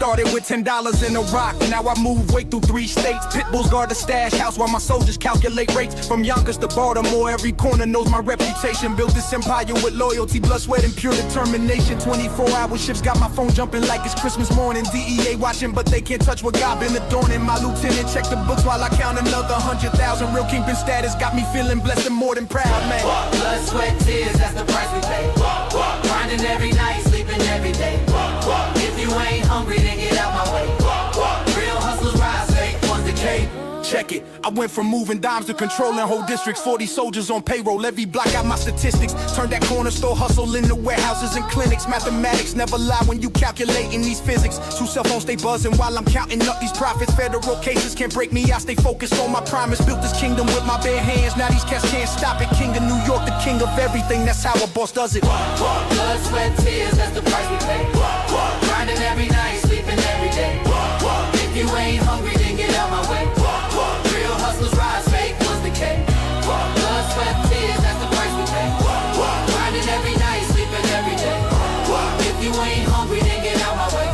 Started with $10 in a rock, now I move way through 3 states. Pitbulls guard the stash house while my soldiers calculate rates. From Yonkers to Baltimore, every corner knows my reputation. Built this empire with loyalty, blood, sweat, and pure determination. 24-hour shifts got my phone jumping like it's Christmas morning. DEA watching, but they can't touch what God been adorning. My lieutenant check the books while I count another 100,000. Real kingpin status got me feeling blessed and more than proud, man. Blood, sweat, tears, that's the price we pay. Grinding every night, sleeping every day. If you ain't hungry, then get out my way. Real hustlers rise, fake ones decay. Check it, I went from moving dimes to controlling whole districts. 40 soldiers on payroll, every block got my statistics. Turned that corner store hustle into warehouses and clinics. Mathematics never lie when you calculating these physics. 2 cell phones stay buzzing while I'm counting up these profits. Federal cases can't break me, I stay focused on my promise. Built this kingdom with my bare hands, now these cats can't stop it. King of New York, the king of everything, that's how a boss does it. Blood, sweat, tears, that's the price we pay. Grinding every night, sleeping every day. If you ain't hungry, then get out my way. Real hustlers rise, fake ones decay. Blood, sweat, tears, that's the price we pay. Grinding every night, sleeping every day. If you ain't hungry, then get out my way.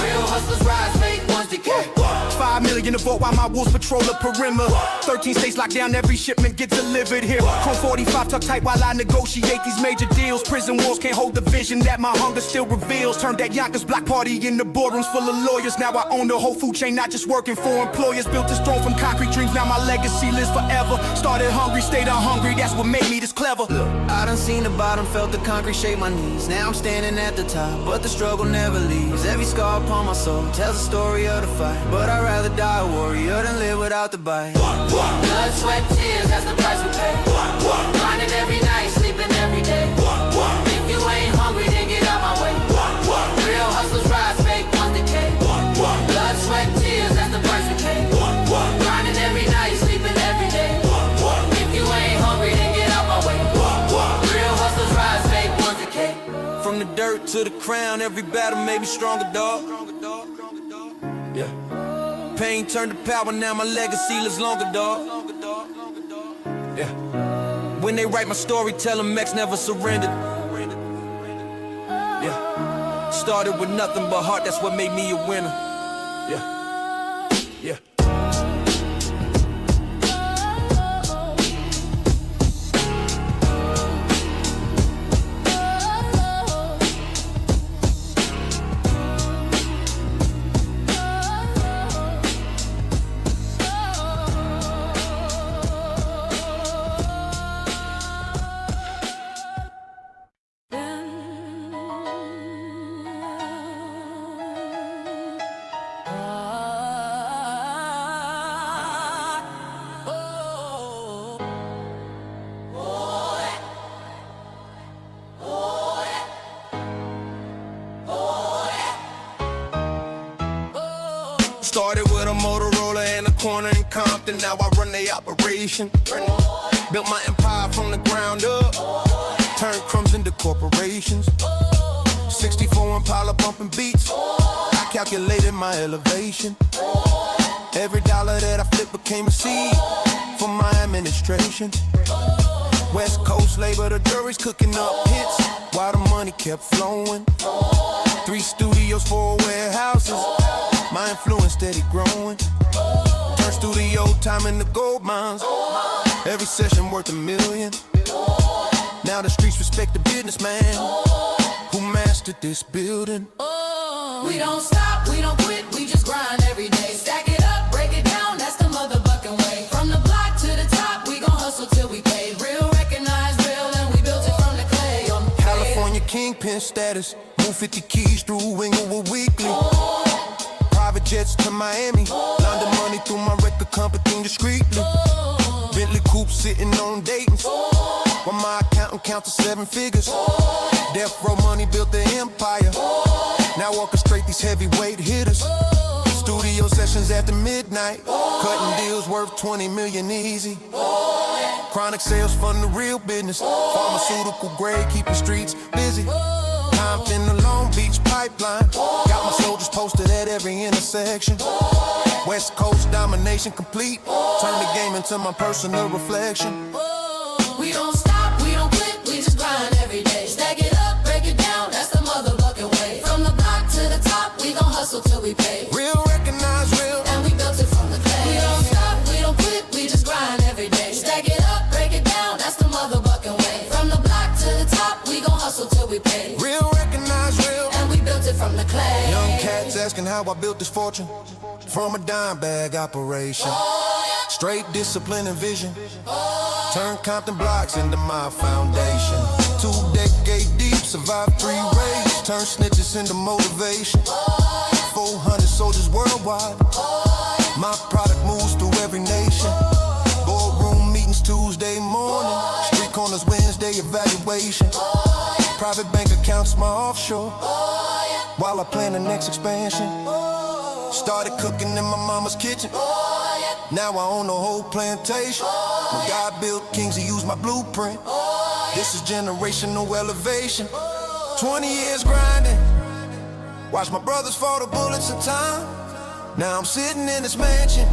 Real hustlers rise, fake ones decay. 5 million a vote while my wolves patrol the perimeter. 13 states locked down, every shipment gets delivered here. Chrome 45 tucked tight while I negotiate these major deals. Prison walls can't hold the vision that my hunger still reveals. Turned that Yonkers block party into boardrooms full of lawyers. Now I own the whole food chain, not just working for employers. Built this throne from concrete dreams, now my legacy lives forever. Started hungry, stayed hungry, that's what made me this clever. Look, I done seen the bottom, felt the concrete shake my knees. Now I'm standing at the top, but the struggle never leaves. Every scar upon my soul tells the story of the fight, but I'd rather die a warrior than live without the bite. Blood, sweat, tears, that's the price we pay. Grinding every night, sleeping every day. From the dirt to the crown, every battle made me stronger, dog. Yeah. Pain turned to power, now my legacy lives longer, dog. Yeah. When they write my story, tell them X never surrendered. Yeah. Started with nothing but heart, that's what made me a winner. Yeah. Yeah. Started with a Motorola and a corner in Compton. Now I run the operation. Built my empire from the ground up. Turned crumbs into corporations. 64 Impala bumping beats. I calculated my elevation. Every dollar that I flipped became a seed for my administration. West Coast labor, the jury's cooking up hits while the money kept flowing. 3 studios, 4 warehouses. My influence steady growing. Turn studio time into gold mines. Every session worth $1 million. Now the streets respect the businessman who mastered this building. We don't stop, we don't quit, we just grind every day. Stack it up, break it down, that's the motherfucking way. From the block to the top, we gon' hustle till we pay. Real, recognize real, and we built it from the clay. California kingpin status. Move 50 keys through Inglewood weekly. Private jets to Miami. Launder money through my record company discreetly. Bentley coupe sitting on Dayton's. While my accountant count to 7 figures. Death row money built the empire. Now orchestrate these heavyweight hitters. Studio sessions after midnight. Cutting deals worth 20 million easy. Chronic sales fund the real business. Pharmaceutical grade, keep the streets busy. Compton, the Long Beach pipeline. Got my soldiers posted at every intersection. West Coast domination complete. Turn the game into my personal reflection. We don't stop, we don't quit, we just grind every day. Stack it up, break it down, that's the motherfucking way. From the block to the top, we gon' hustle till we pay. Real, recognize real, and we built it from the clay. We don't stop, we don't quit, we just grind every day. Stack it up, break it down, that's the motherfucking way. From the block to the top, we gon' hustle till we pay. Real, recognize real, and we built it from the clay. Young cats asking how I built this fortune. From a dime bag operation. Straight discipline and vision. Turn Compton blocks into my foundation. 2 decades deep, survived 3 raids. Turn snitches into motivation. 400 soldiers worldwide. My product moves through every nation. Boardroom meetings Tuesday morning. Street corners Wednesday evaluation. Private bank accounts my offshore. While I plan the next expansion. Started cooking in my mama's kitchen. Now I own the whole plantation. When God built kings, he used my blueprint. This is generational elevation. 20 years grinding. Watch my brothers fall to bullets in time. Now I'm sitting in this mansion.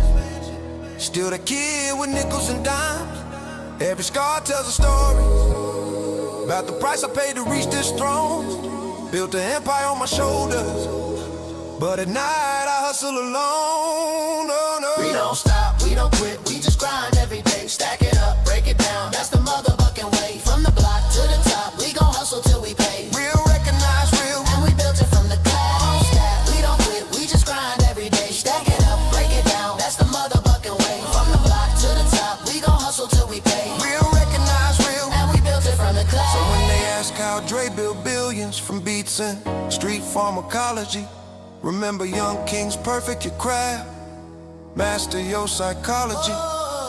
Still that kid with nickels and dimes. Every scar tells a story about the price I paid to reach this throne. Built an empire on my shoulders. But at night I hustle alone, oh no. We don't stop, we don't quit, we just grind every day. Stack it up, break it down, that's the motherfucking way. From the block to the top, we gon' hustle till we pay. Real, recognize real, and we built it from the clay. We don't quit, we just grind every day. Stack it up, break it down, that's the motherfucking way. From the block to the top, we gon' hustle till we pay. Real, recognize real, and we built it from the clay. So when they ask how Dre built billions from beats and street pharmacology, remember young kings, perfect your craft. Master your psychology.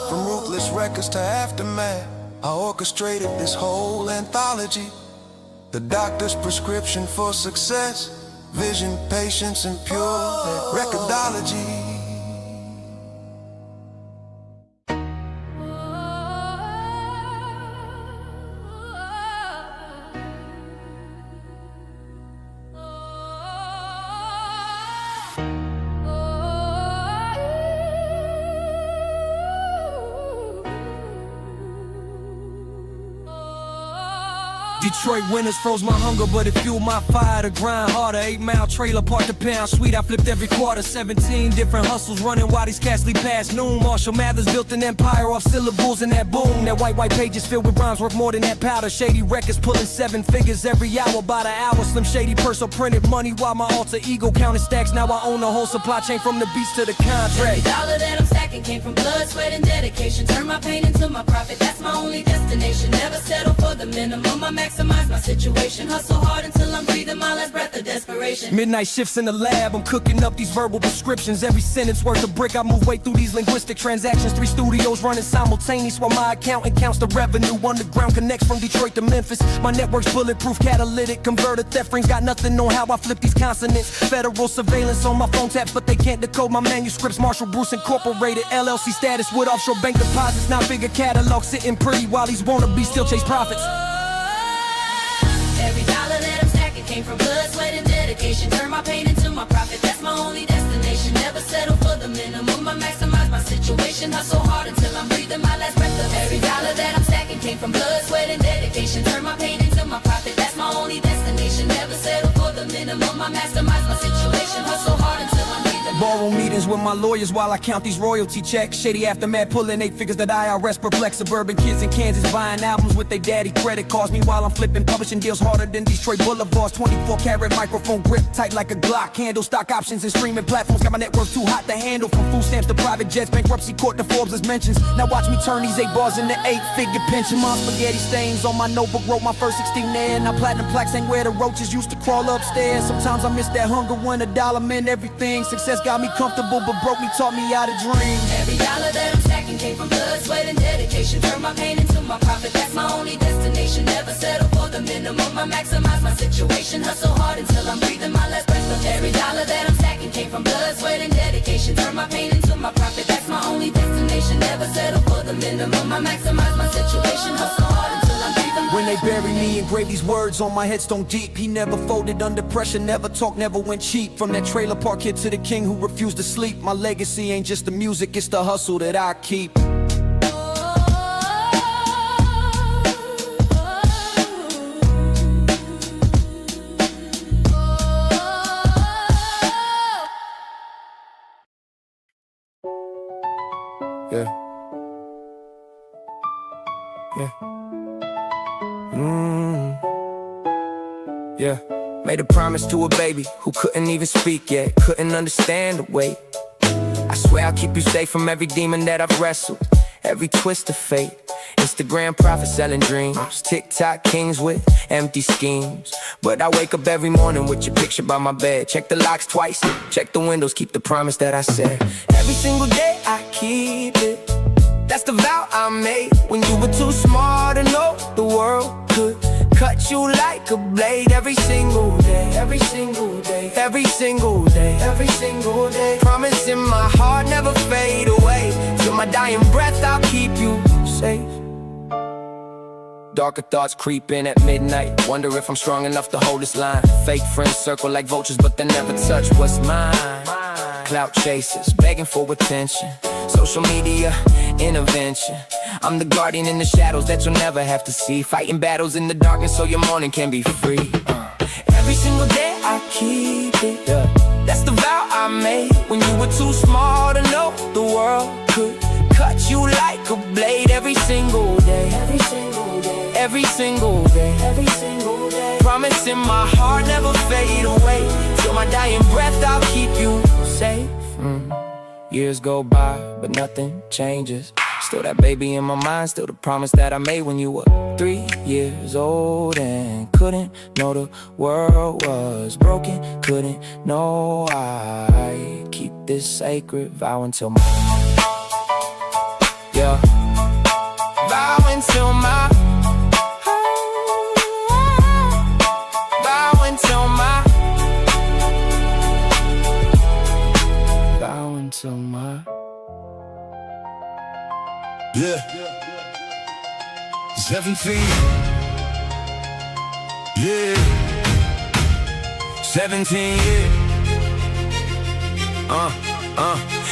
From ruthless records to aftermath, I orchestrated this whole anthology. The doctor's prescription for success. Vision, patience, and pure recordology. Detroit winters froze my hunger, but it fueled my fire to grind harder. 8-mile trailer parked the pound sweet, I flipped every quarter. 17 different hustles running while these cats sleep past noon. Marshall Mathers built an empire off syllables and that boom. That white pages filled with rhymes worth more than that powder. Shady records pulling 7 figures every hour by the hour. Slim Shady purse or printed money while my alter ego counted stacks. Now I own the whole supply chain from the beats to the contract. Every dollar that I'm stacking came from blood, sweat, and dedication. Turn my pain into my profit, that's my only destination. Never settle for the minimum, I maximize my situation. Hustle hard until I'm breathing my last breath of desperation. Midnight shifts in the lab, I'm cooking up these verbal prescriptions. Every sentence worth a brick, I move way through these linguistic transactions. 3 studios running simultaneous while my accountant counts the revenue. Underground connects from Detroit to Memphis. My network's bulletproof, catalytic converter. Theft rings got nothing on how I flip these consonants. Federal surveillance on my phone taps, but they can't decode my manuscripts. Marshall Bruce Incorporated, LLC status with offshore bank deposits. Now bigger catalog sitting pretty while these wannabes still chase profits. Every dollar that I'm stacking came from blood, sweat, and dedication. Turn my pain into my profit, that's my only destination. Never settle for the minimum, I maximize my situation. Hustle hard until I'm breathing my last breath of every dollar that I'm stacking came from blood, sweat, and dedication. Turn my pain into my profit, that's my only destination. Never settle for the minimum, I maximize my situation. Hustle hard until I'm breathing. Borrow meetings with my lawyers while I count these royalty checks. Shady aftermath pulling 8 figures that IRS perplex. Suburban kids in Kansas buying albums with their daddy credit cards. Meanwhile I'm flipping publishing deals harder than Detroit Boulevards. 24 karat microphone grip tight like a Glock handle. Stock options and streaming platforms got my net worth too hot to handle. From food stamps to private jets, bankruptcy court to Forbes as mentions. Now watch me turn these 8 bars into 8-figure pension. My spaghetti stains on my notebook wrote my first 16 there. Now platinum plaques ain't where the roaches used to crawl upstairs. Sometimes I miss that hunger when a dollar meant everything. Success got me comfortable but broke me, taught me how to dream. Every dollar that I'm stacking came from blood, sweat, and dedication. Turn my pain into my profit, that's my only destination. Never settle for the minimum, I maximize my situation. Hustle hard until I'm breathing my last breath of every dollar that I'm stacking came from blood, sweat, and dedication. Turn my pain into my profit, that's my only destination. Never settle for the minimum, I maximize my situation. Hustle hard until I'm breathing. When they bury me, engrave these words on my headstone deep. He never folded under pressure, never talked, never went cheap. From that trailer park kid to the king who refused to sleep. My legacy ain't just the music, it's the hustle that I keep. Yeah. Yeah. Yeah. Made a promise to a baby who couldn't even speak yet, couldn't understand the weight. I swear I'll keep you safe from every demon that I've wrestled, every twist of fate. Instagram prophets selling dreams, TikTok kings with empty schemes. But I wake up every morning with your picture by my bed. Check the locks twice, check the windows, keep the promise that I said. Every single day I keep it. That's the vow I made when you were too smart to know the world could cut you like a blade. Every single day, every single day, every single day, every single day. Promise in my heart never fade away. Till my dying breath I'll keep you safe. Darker thoughts creep in at midnight. Wonder if I'm strong enough to hold this line. Fake friends circle like vultures but they never touch what's mine. Clout chasers begging for attention, social media intervention. I'm the guardian in the shadows that you'll never have to see. Fighting battles in the darkness so your morning can be free. Every single day I keep it. That's the vow I made when you were too small to know the world could cut you like a blade. Every single day, every single day, every single day, every single day. Promise in my heart never fade away. Till my dying breath I'll keep you safe. Years go by but nothing changes. Still that baby in my mind, still the promise that I made when you were 3 years old and couldn't know the world was broken. Couldn't know I'd keep this sacred vow until my vow until my vow until my vow until my. Yeah. 17. Yeah. 17, yeah.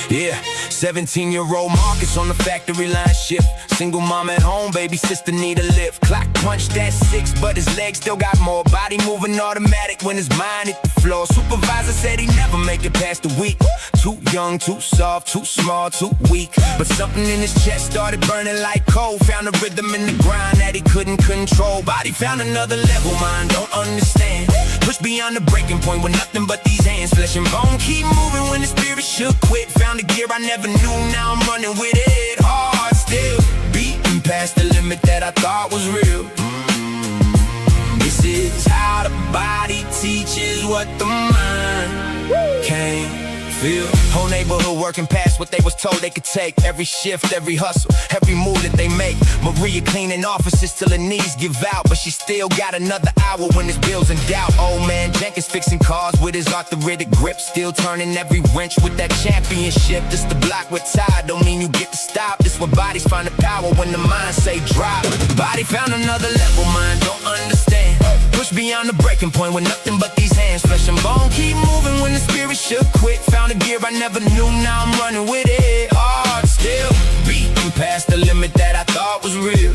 Yeah. 17-year-old Marcus on the factory line shift. Single mom at home, baby sister need a lift. Clock punched at 6, but his legs still got more. Body moving automatic when his mind hit the floor. Supervisor said he never make it past the week. Too young, too soft, too small, too weak. But something in his chest started burning like coal. Found a rhythm in the grind that he couldn't control. Body found another level, mind don't understand. Push beyond the breaking point with nothing but these hands. Flesh and bone keep moving when the spirit should quit. Found a gear I never knew, now I'm running with it. Hard still, beating past the limit that I thought was real. This is how the body teaches what the mind can't feel. Whole neighborhood working past what they was told they could take. Every shift, every hustle, every move that they make. Maria cleaning offices till her knees give out, but she still got another hour when there's bills in doubt. Old man Jenkins fixing cars with his arthritic grip, still turning every wrench with that championship. This the block with tide, don't mean you get to stop. This where bodies find the power when the mind say drop. Body found another level, mind don't understand. Push beyond the breaking point with nothing but these hands. Flesh and bone keep moving when the spirit should quit. Found a gear I never knew, now I'm running with it. Hard still, beating past the limit that I thought was real.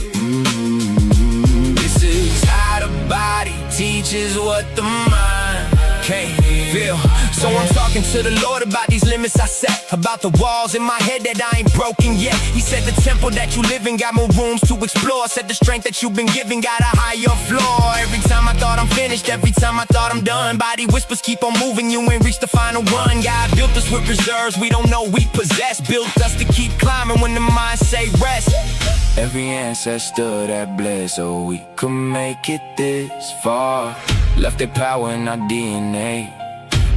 This is how the body teaches what the mind can't feel. So I'm talking to the Lord about these limits I set, about the walls in my head that I ain't broken yet. He said the temple that you live in got more rooms to explore. Said the strength that you've been given got a higher floor. Every time I thought I'm finished, every time I thought I'm done, body whispers keep on moving, you ain't reached the final run. God built us with reserves we don't know we possess. Built us to keep climbing when the mind say rest. Every ancestor that bled so we could make it this far. Left their power in our DNA,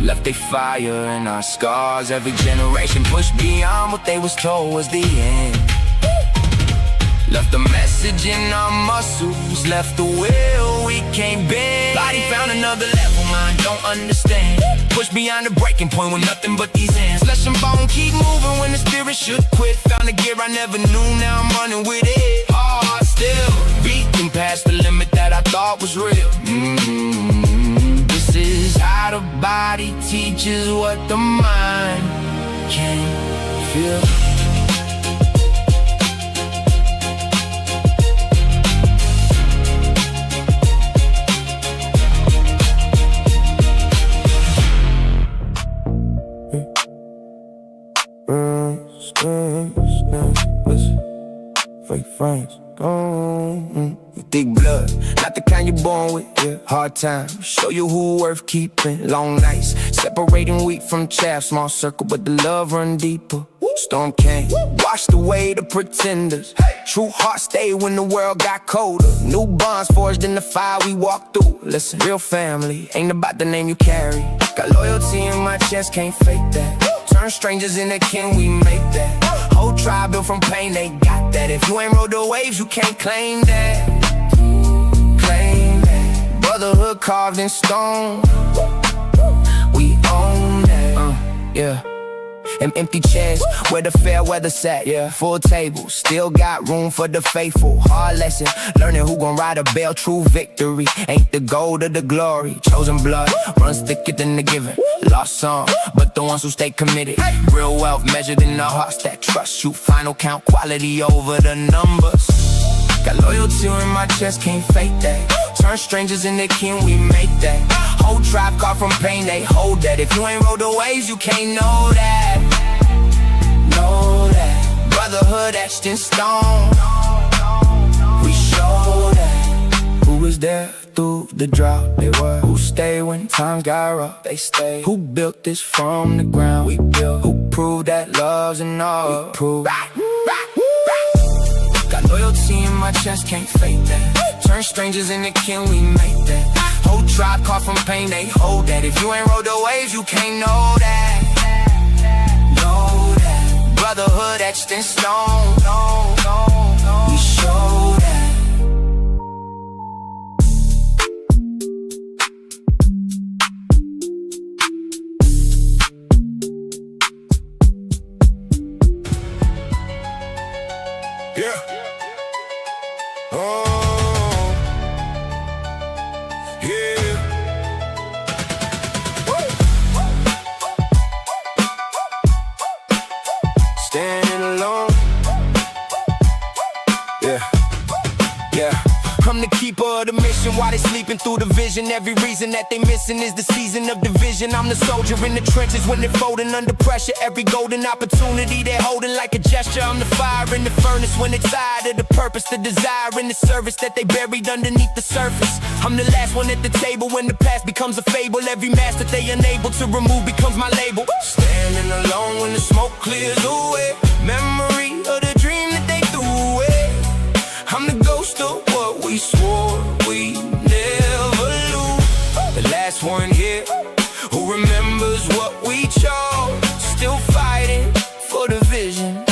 left their fire in our scars. Every generation pushed beyond what they was told was the end. Left a message in our muscles, left the will we can't bend. Body found another level, mind don't understand. Push beyond the breaking point with nothing but these hands. Flesh and bone keep moving when the spirit should quit. Found a gear I never knew, now I'm running with it. Hard still, beating past the limit that I thought was real. This is how the body teaches what the mind can't feel. Fake friends, gone. Thick blood, not the kind you're born with, yeah. Hard times, show you who worth keeping. Long nights, separating wheat from chaff. Small circle, but the love run deeper. Storm came, washed away the pretenders. True heart stayed when the world got colder. New bonds forged in the fire we walked through. Listen, real family ain't about the name you carry. Got loyalty in my chest, can't fake that. Turn strangers into kin, we make that. Whole tribe built from pain, they got that. If you ain't rode the waves, you can't claim that. Claim that. Brotherhood carved in stone, we own that. Yeah. Them empty chairs where the fair weather sat, yeah. Full table, still got room for the faithful. Hard lesson, learning who gon' ride a bell. True victory ain't the gold or the glory. Chosen blood runs thicker than the giving. Lost some, but the ones who stay committed. Real wealth measured in the hearts that trust you. Final count quality over the numbers. Got loyalty in my chest, can't fake that. Turn strangers into kin, we make that. Whole tribe carved from pain, they hold that. If you ain't rode the waves, you can't know that. Know that. Brotherhood etched in stone, we show that. Who was there through the drought? They were. Who stayed when times got rough? They stayed. Who built this from the ground? We built. Who proved that love's enough? We proved. Got loyalty in my chest, can't fake that. Turn strangers into kin, we make that. Whole tribe carved from pain, they hold that. If you ain't rode the waves, you can't know that. Know that. Brotherhood etched in stone, we show that. Yeah. sleeping through the vision. Every reason that they missing is the season of division. I'm the soldier in the trenches when they're folding under pressure. Every golden opportunity they're holding like a gesture. I'm the fire in the furnace when they're tired of the purpose, the desire in the service that they buried underneath the surface. I'm the last one at the table when the past becomes a fable. Every mask that they unable to remove becomes my label. Standing alone when the smoke clears away. Memory of the dream that they threw away. I'm the ghost of what we swore we never lose. The last one here who remembers what we chose. Still fighting for the vision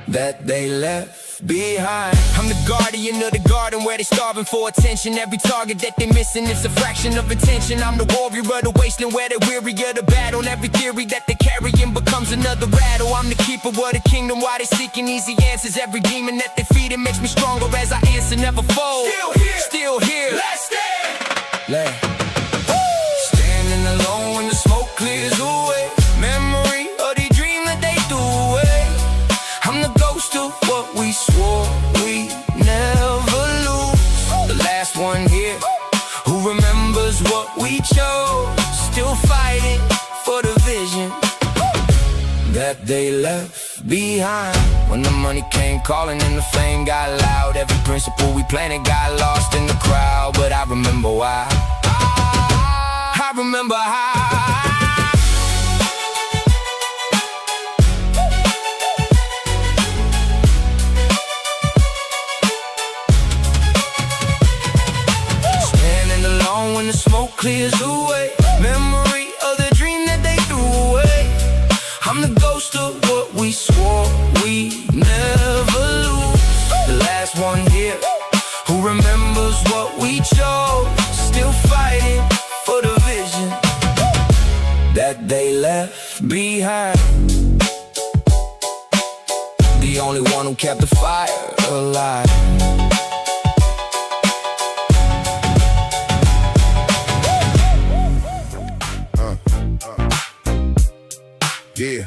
that they left behind. I'm the guardian of the garden where they starving for attention. Every target that they missing is a fraction of attention. I'm the warrior of the wasteland where they weary of the battle. Every theory that they carrying becomes another rattle. I'm the keeper of the kingdom while they seeking easy answers. Every demon that they feed it makes me stronger as I answer, never fold. Still here, let's stand. Standing alone when the smoke clears away. Memory of the dream that they threw away. I'm the ghost of what we swore we never lose. The last one here who remembers what we chose. Still fighting for the vision that they left behind. When the money came calling and the fame got loud, every principle we planted got lost in the crowd. But I remember why. I remember how. When the smoke clears away, memory of the dream that they threw away. I'm the ghost of what we swore we never lose. The last one here who remembers what we chose. Still fighting for the vision that they left behind. The only one who kept the fire alive. Yeah,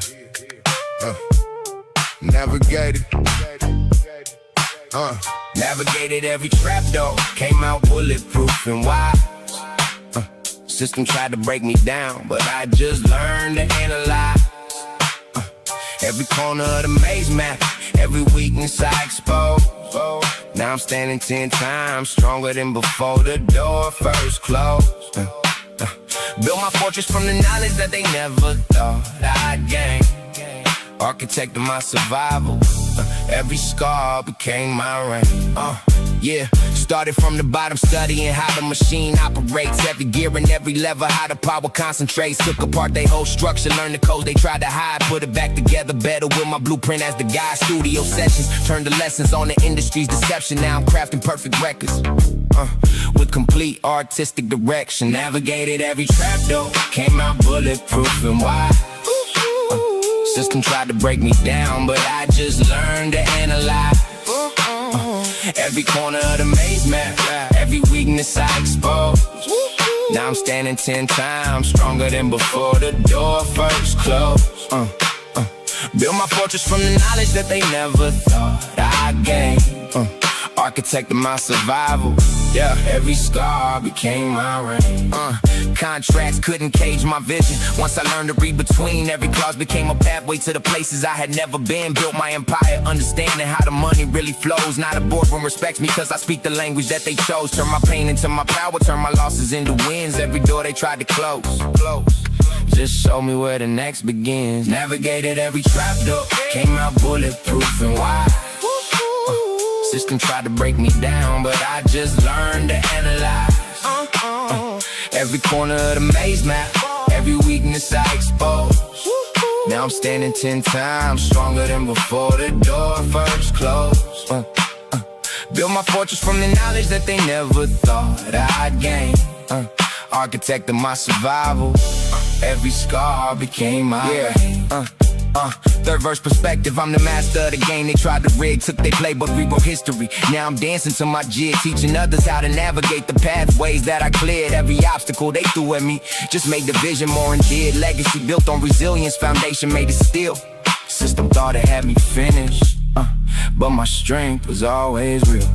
navigated, navigated every trap door, came out bulletproof and wise. System tried to break me down, but I just learned to analyze. Every corner of the maze map, every weakness I expose. Now I'm standing 10 times stronger than before the door first closed. Built my fortress from the knowledge that they never thought I'd gain. Architect of my survival, every scar became my reign. Yeah, started from the bottom, studying how the machine operates. Every gear and every lever, how the power concentrates. Took apart their whole structure, learned the codes they tried to hide. Put it back together better with my blueprint as the guide. Studio sessions, turned the lessons on the industry's deception. Now I'm crafting perfect records with complete artistic direction. Navigated every trap door, came out bulletproof and wide. System tried to break me down, but I just learned to analyze. Every corner of the maze map, every weakness I exposed. Now I'm standing 10 times stronger than before the door first closed. Built my fortress from the knowledge that they never thought I'd gain. Architect of my survival, yeah. Every scar became my reign. Contracts couldn't cage my vision. Once I learned to read between, every clause became a pathway to the places I had never been. Built my empire, understanding how the money really flows. Not a boardroom respects me cause I speak the language that they chose. Turn my pain into my power, turn my losses into wins. Every door they tried to close. Just show me where the next begins. Navigated every trap door, came out bulletproof and wide. System tried to break me down, but I just learned to analyze. Every corner of the maze map, every weakness I exposed. Now I'm standing 10 times stronger than before the door first closed. Built my fortress from the knowledge that they never thought I'd gain. Architect of my survival, every scar became my reign. Third verse perspective, I'm the master of the game. They tried to rig, took their playbook, rewrote history. Now I'm dancing to my jig, teaching others how to navigate the pathways that I cleared. Every obstacle they threw at me just made the vision more endeared. Legacy built on resilience, foundation made it still. System thought it had me finished, but my strength was always real.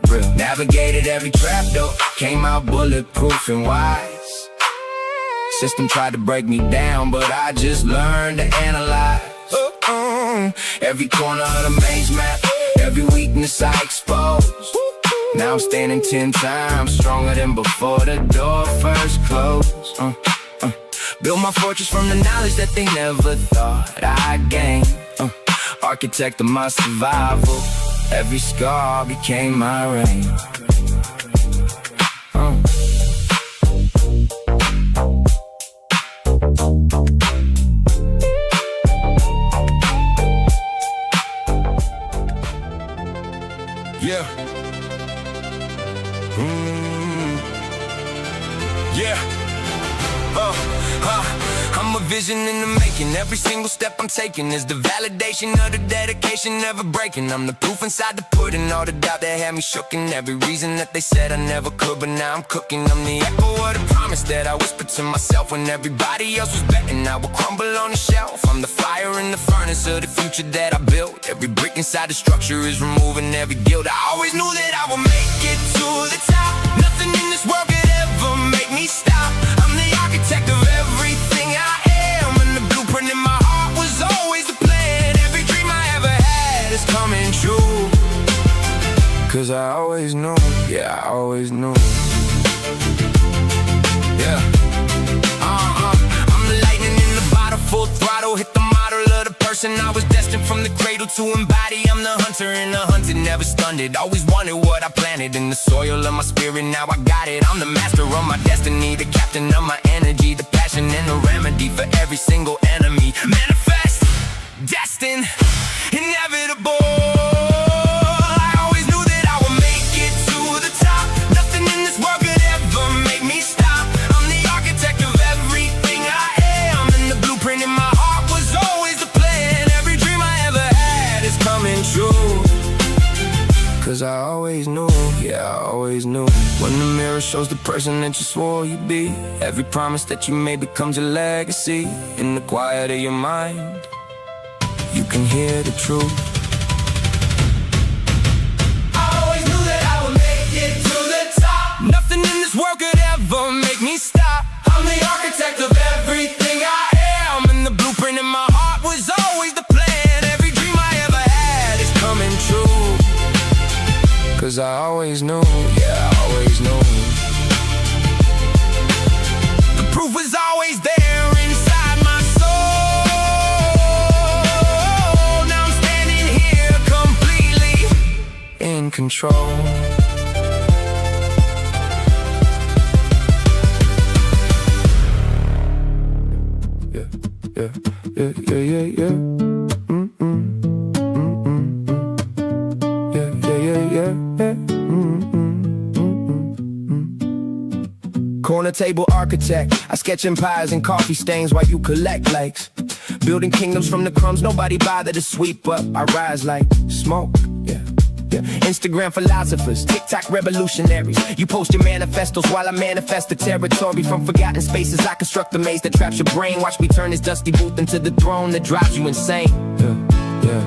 real. Navigated every trap though, came out bulletproof and wise. System tried to break me down, but I just learned to analyze. Every corner of the maze map, every weakness I exposed. Now I'm standing 10 times stronger than before the door first closed. Build my fortress from the knowledge that they never thought I'd gain. Architect of my survival, every scar became my rain. Yeah. Yeah. I'm a vision in the making. Every single step I'm taking is the validation of the dedication, never breaking. I'm the proof inside the pudding, all the doubt that had me shooken. Every reason that they said I never could, but now I'm cooking. I'm the echo of the promise that I whispered to myself when everybody else was betting I would crumble on the shelf. I'm the fire in the furnace of the future that I built. Every brick inside the structure is removing every guilt. I always knew that I would make it to the top. Nothing in this world could ever make me stop. I'm the architect of everything I am, and the blueprint in my heart was always the plan. Every dream I ever had is coming true, 'cause I always knew, yeah, I always knew. Yeah. I'm the lightning in the bottle, full throttle, hit the model of the person I was destined from the cradle to embody. I'm the hunter and the hunted, never stunned it. Always wanted what I planted in the soil of my spirit, now I got it. I'm the master of my destiny, the captain of my energy, the passion and the remedy for every single enemy. Manifest, destined, inevitable. I always knew that I would make it to the top. Nothing in this world could ever make me stop. I'm the architect of everything I am, and the blueprint in my heart was always the plan. Every dream I ever had is coming true, 'cause I always knew, yeah, I always knew. When the mirror shows the person that you swore you'd be, every promise that you made becomes your legacy. In the quiet of your mind, you can hear the truth. I always knew that I would make it to the top. Nothing in this world could ever make me stop. I'm the architect of everything I am, and the blueprint in my heart was always the plan. Every dream I ever had is coming true, 'cause I always knew, yeah, I always knew. The proof was always there inside my soul. Now I'm standing here completely in control. Yeah, yeah, yeah, yeah, yeah, yeah. Corner table architect, I sketch empires and coffee stains while you collect likes. Building kingdoms from the crumbs nobody bothered to sweep up. I rise like smoke, yeah, yeah. Instagram philosophers, TikTok revolutionaries. You post your manifestos while I manifest the territory. From forgotten spaces I construct the maze that traps your brain. Watch me turn this dusty booth into the throne that drives you insane. Yeah, yeah.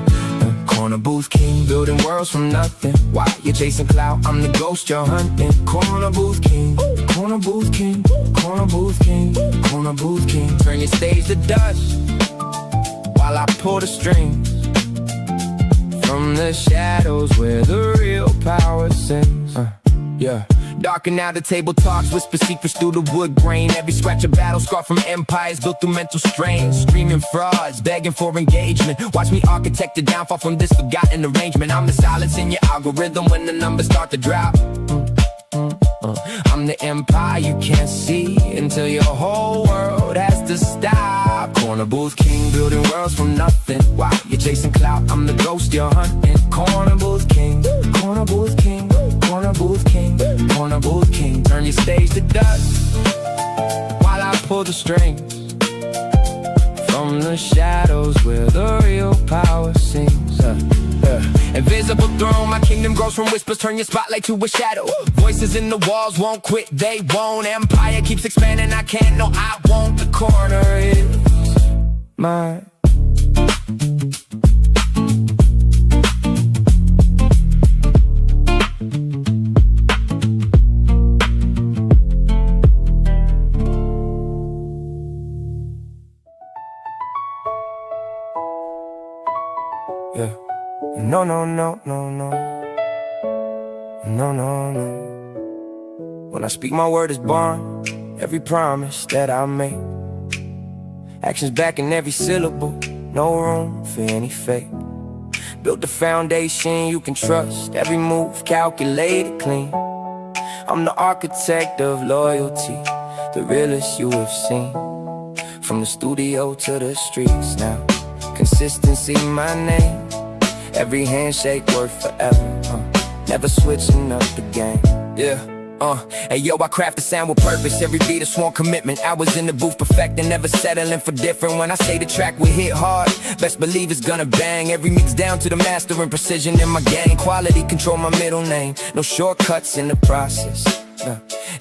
Corner booth king, building worlds from nothing. While you're chasing clout, I'm the ghost you're hunting. Corner booth king, corner booth king, corner booth king, corner booth king. Turn your stage to dust while I pull the strings. From the shadows where the real power sings. Yeah. Darken out the table talks, whisper secrets through the wood grain. Every scratch a battle scar from empires built through mental strain. Screaming frauds, begging for engagement. Watch me architect the downfall from this forgotten arrangement. I'm the silence in your algorithm when the numbers start to drop. I'm the empire you can't see until your whole world has to stop. Corner booth king, building worlds from nothing. While you're chasing clout, I'm the ghost you're hunting. Corner booth king, corner booth king, corner booth king, corner booth king. Turn your stage to dust while I pull the strings. From the shadows where the real power sings. Invisible throne, my kingdom grows from whispers. Turn your spotlight to a shadow. Voices in the walls won't quit, they won't. Empire keeps expanding, I can't, no I won't. The corner is mine. No, no, no, no, no. No, no, no. When I speak, my word is bond. Every promise that I make, actions backing every syllable. No room for any fake. Built the foundation you can trust. Every move calculated clean. I'm the architect of loyalty, the realest you have seen. From the studio to the streets now. Consistency my name. Every handshake worth forever. Never switching up the game. Yeah. Hey yo, I craft the sound with purpose. Every beat a sworn commitment. I was in the booth perfecting, never settling for different. When I say the track will hit hard, best believe it's gonna bang. Every mix down to the master and precision in my game. Quality control my middle name. No shortcuts in the process.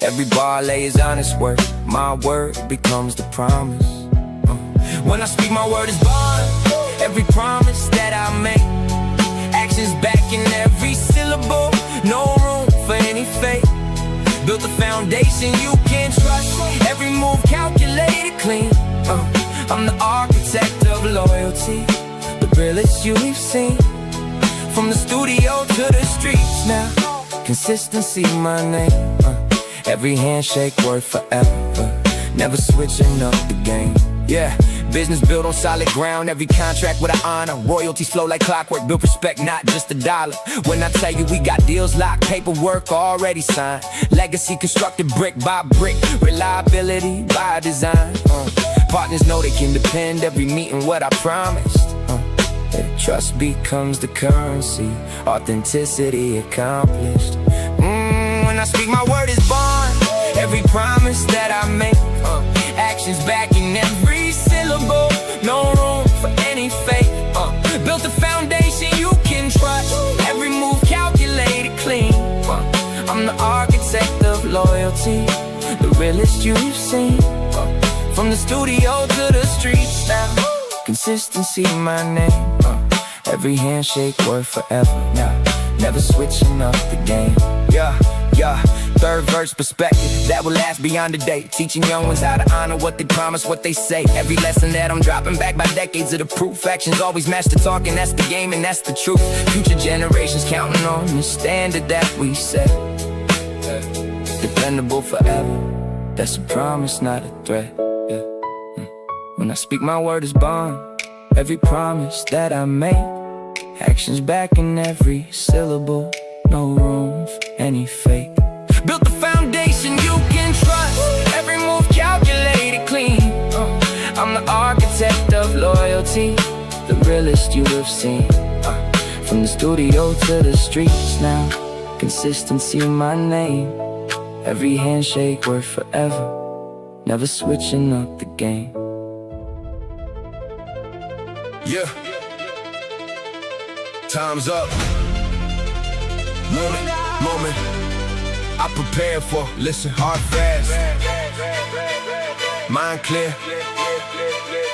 Every bar lay is honest work. My word becomes the promise. When I speak, my word is bond. Every promise that I make, actions backing every syllable. No room for any fake. Built a foundation you can trust. Every move calculated clean. I'm the architect of loyalty, the realest you've seen. From the studio to the streets now. Consistency my name. Every handshake worth forever. Never switching up the game. Yeah. Business built on solid ground, every contract with an honor. Royalties flow like clockwork, build respect, not just a dollar. When I tell you we got deals locked, paperwork already signed. Legacy constructed brick by brick, reliability by design. Partners know they can depend, every meeting what I promised. Trust becomes the currency, authenticity accomplished. When I speak, my word is bond. Every promise that I make, actions backing every syllable. No room for any fake. Built a foundation you can trust. Every move calculated clean. I'm the architect of loyalty, the realest you've seen. From the studio to the streets now. Consistency my name. Every handshake worth forever now. Never switching up the game. Yeah. Third verse perspective that will last beyond the day. Teaching young ones how to honor what they promise, what they say. Every lesson that I'm dropping back by decades of the proof. Actions always match the talk, and that's the game, and that's the truth. Future generations counting on the standard that we set. Dependable forever. That's a promise, not a threat. Yeah. When I speak, my word is bond. Every promise that I make, actions backing every syllable. No room for any fake. Built the foundation you can trust. Every move calculated clean. I'm the architect of loyalty, the realest you have seen. From the studio to the streets now. Consistency my name. Every handshake worth forever. Never switching up the game. Yeah. Time's up. Moment I prepared for. Listen, hard fast, mind clear.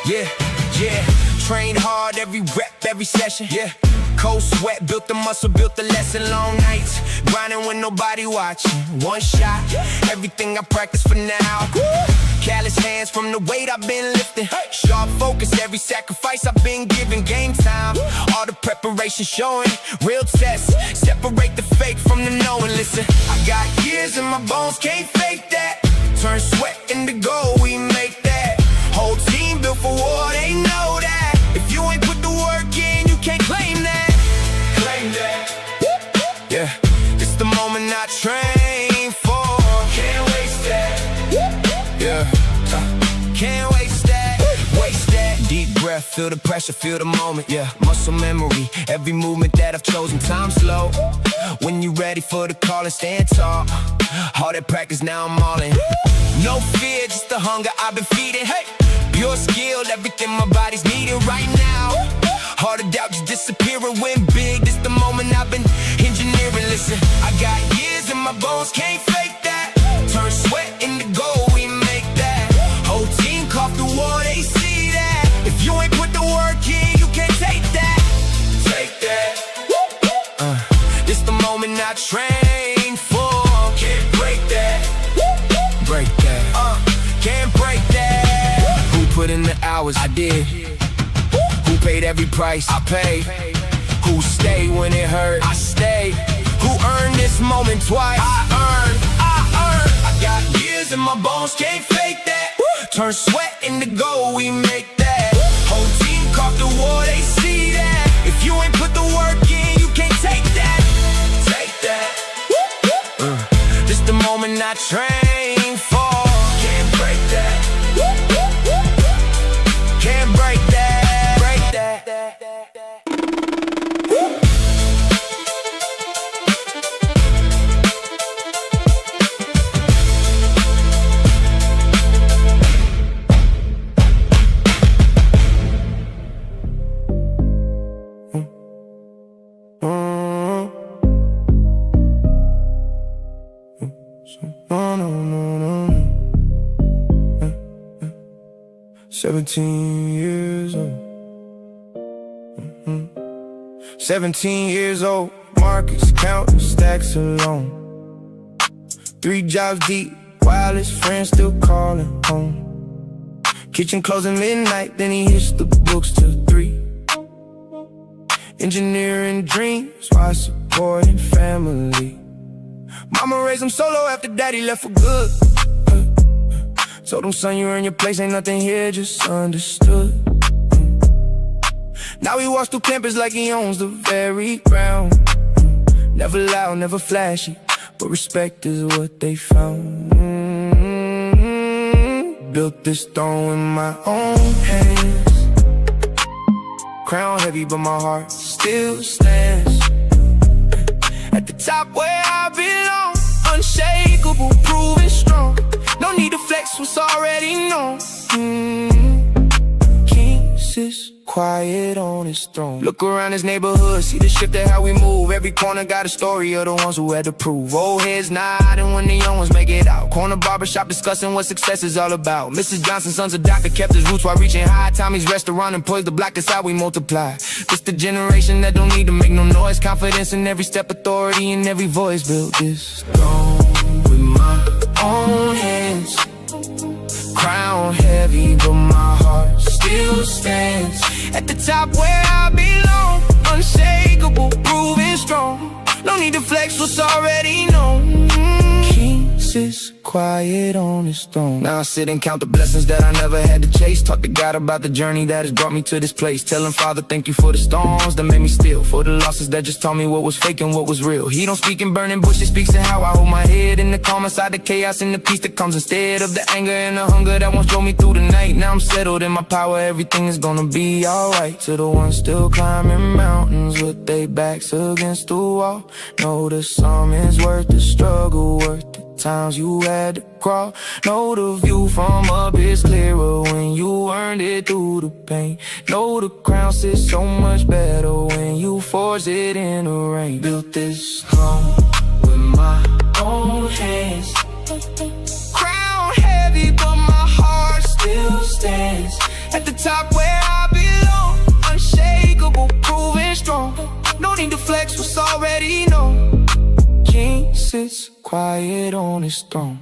Yeah. Train hard every rep, every session. Yeah. Cold sweat, built the muscle, built the lesson. Long nights, grinding when nobody watching. One shot, everything I practice for now. Callous hands from the weight I've been lifting. Sharp focus, every sacrifice I've been giving. Game time, all the preparation showing. Real tests, separate the fake from the knowing. Listen, I got years in my bones, can't fake that. Turn sweat into gold, we make that. Whole team built for war, they know that. If you ain't put the work in, you can't claim that. Claim that. Yeah, it's the moment I train for. Can't waste that. Yeah, can't waste that. Waste that. Deep breath, feel the pressure, feel the moment. Yeah, muscle memory, every movement that I've chosen. Time slow. When you ready for the call and stand tall. All that practice, now I'm all in. No fear, just the hunger I've been feeding. Hey, pure skill, everything my body's needing right now. All the doubt just disappearing when big. This the moment I've been engineering. Listen, I got years in my bones, can't fake that. Turn sweat into gold, we make that. Whole team cough the war, they see that. If you ain't put the work in, you can't take that. Take that. This the moment I train for. Can't break that. Break that. Can't break that. Who put in the hours? I did. Who paid every price? I paid. Who stayed when it hurt? I stayed. Who earned this moment twice? I earned. I got years in my bones, can't fake that. Turn sweat into gold, we make that. Whole team caught the war, they see that. If you ain't put the work in, you can't take that. Take that. This the moment I train for. Can't break that. Can't break that. Break that. No. 17 years old. 17 years old. Marcus counting stacks alone. 3 jobs deep, while his friends still calling home. Kitchen closing midnight, then he hits the books till 3. Engineering dreams while supporting family. Mama raised him solo after daddy left for good. Told him, son, you earn your place, ain't nothing here, just understood. Now he walks through campus like he owns the very ground. Never loud, never flashy, but respect is what they found. Built this throne with my own hands. Crown heavy, but my heart still stands. At the top where I belong, unshakable, proven strong. No need to flex what's already known. King sits quiet on his throne. Look around his neighborhood, see the shift at how we move. Every corner got a story of the ones who had to prove. Old heads nodding when the young ones make it out. Corner barbershop discussing what success is all about. Mrs. Johnson, sons of doctor, kept his roots while reaching high. Tommy's restaurant employs the block, that's how we multiply. This the generation that don't need to make no noise. Confidence in every step, authority in every voice. Built this throne with my own hands. Crown heavy, but my heart still stands. At the top where I belong, unshakable, proven strong. No need to flex what's already known. King sits quiet on his throne. Now I sit and count the blessings that I never had to chase. Talk to God about the journey that has brought me to this place. Telling Father thank you for the storms that made me still, for the losses that just taught me what was fake and what was real. He don't speak in burning bushes, speaks in how I hold my head in the calm inside the chaos and the peace that comes instead of the anger and the hunger that once drove me through the night. Now I'm settled in my power, everything is gonna be alright. To the ones still climbing mountains with their backs against the wall, know the sum is worth the struggle, worth the times you had to crawl. Know the view from up is clearer when you earned it through the pain. Know the crown sits so much better when you force it in the rain. Built this throne with my own hands. Crown heavy, but my heart still stands. At the top where I belong, unshakable, proven strong. No need to flex what's already known. King sits quiet on his throne.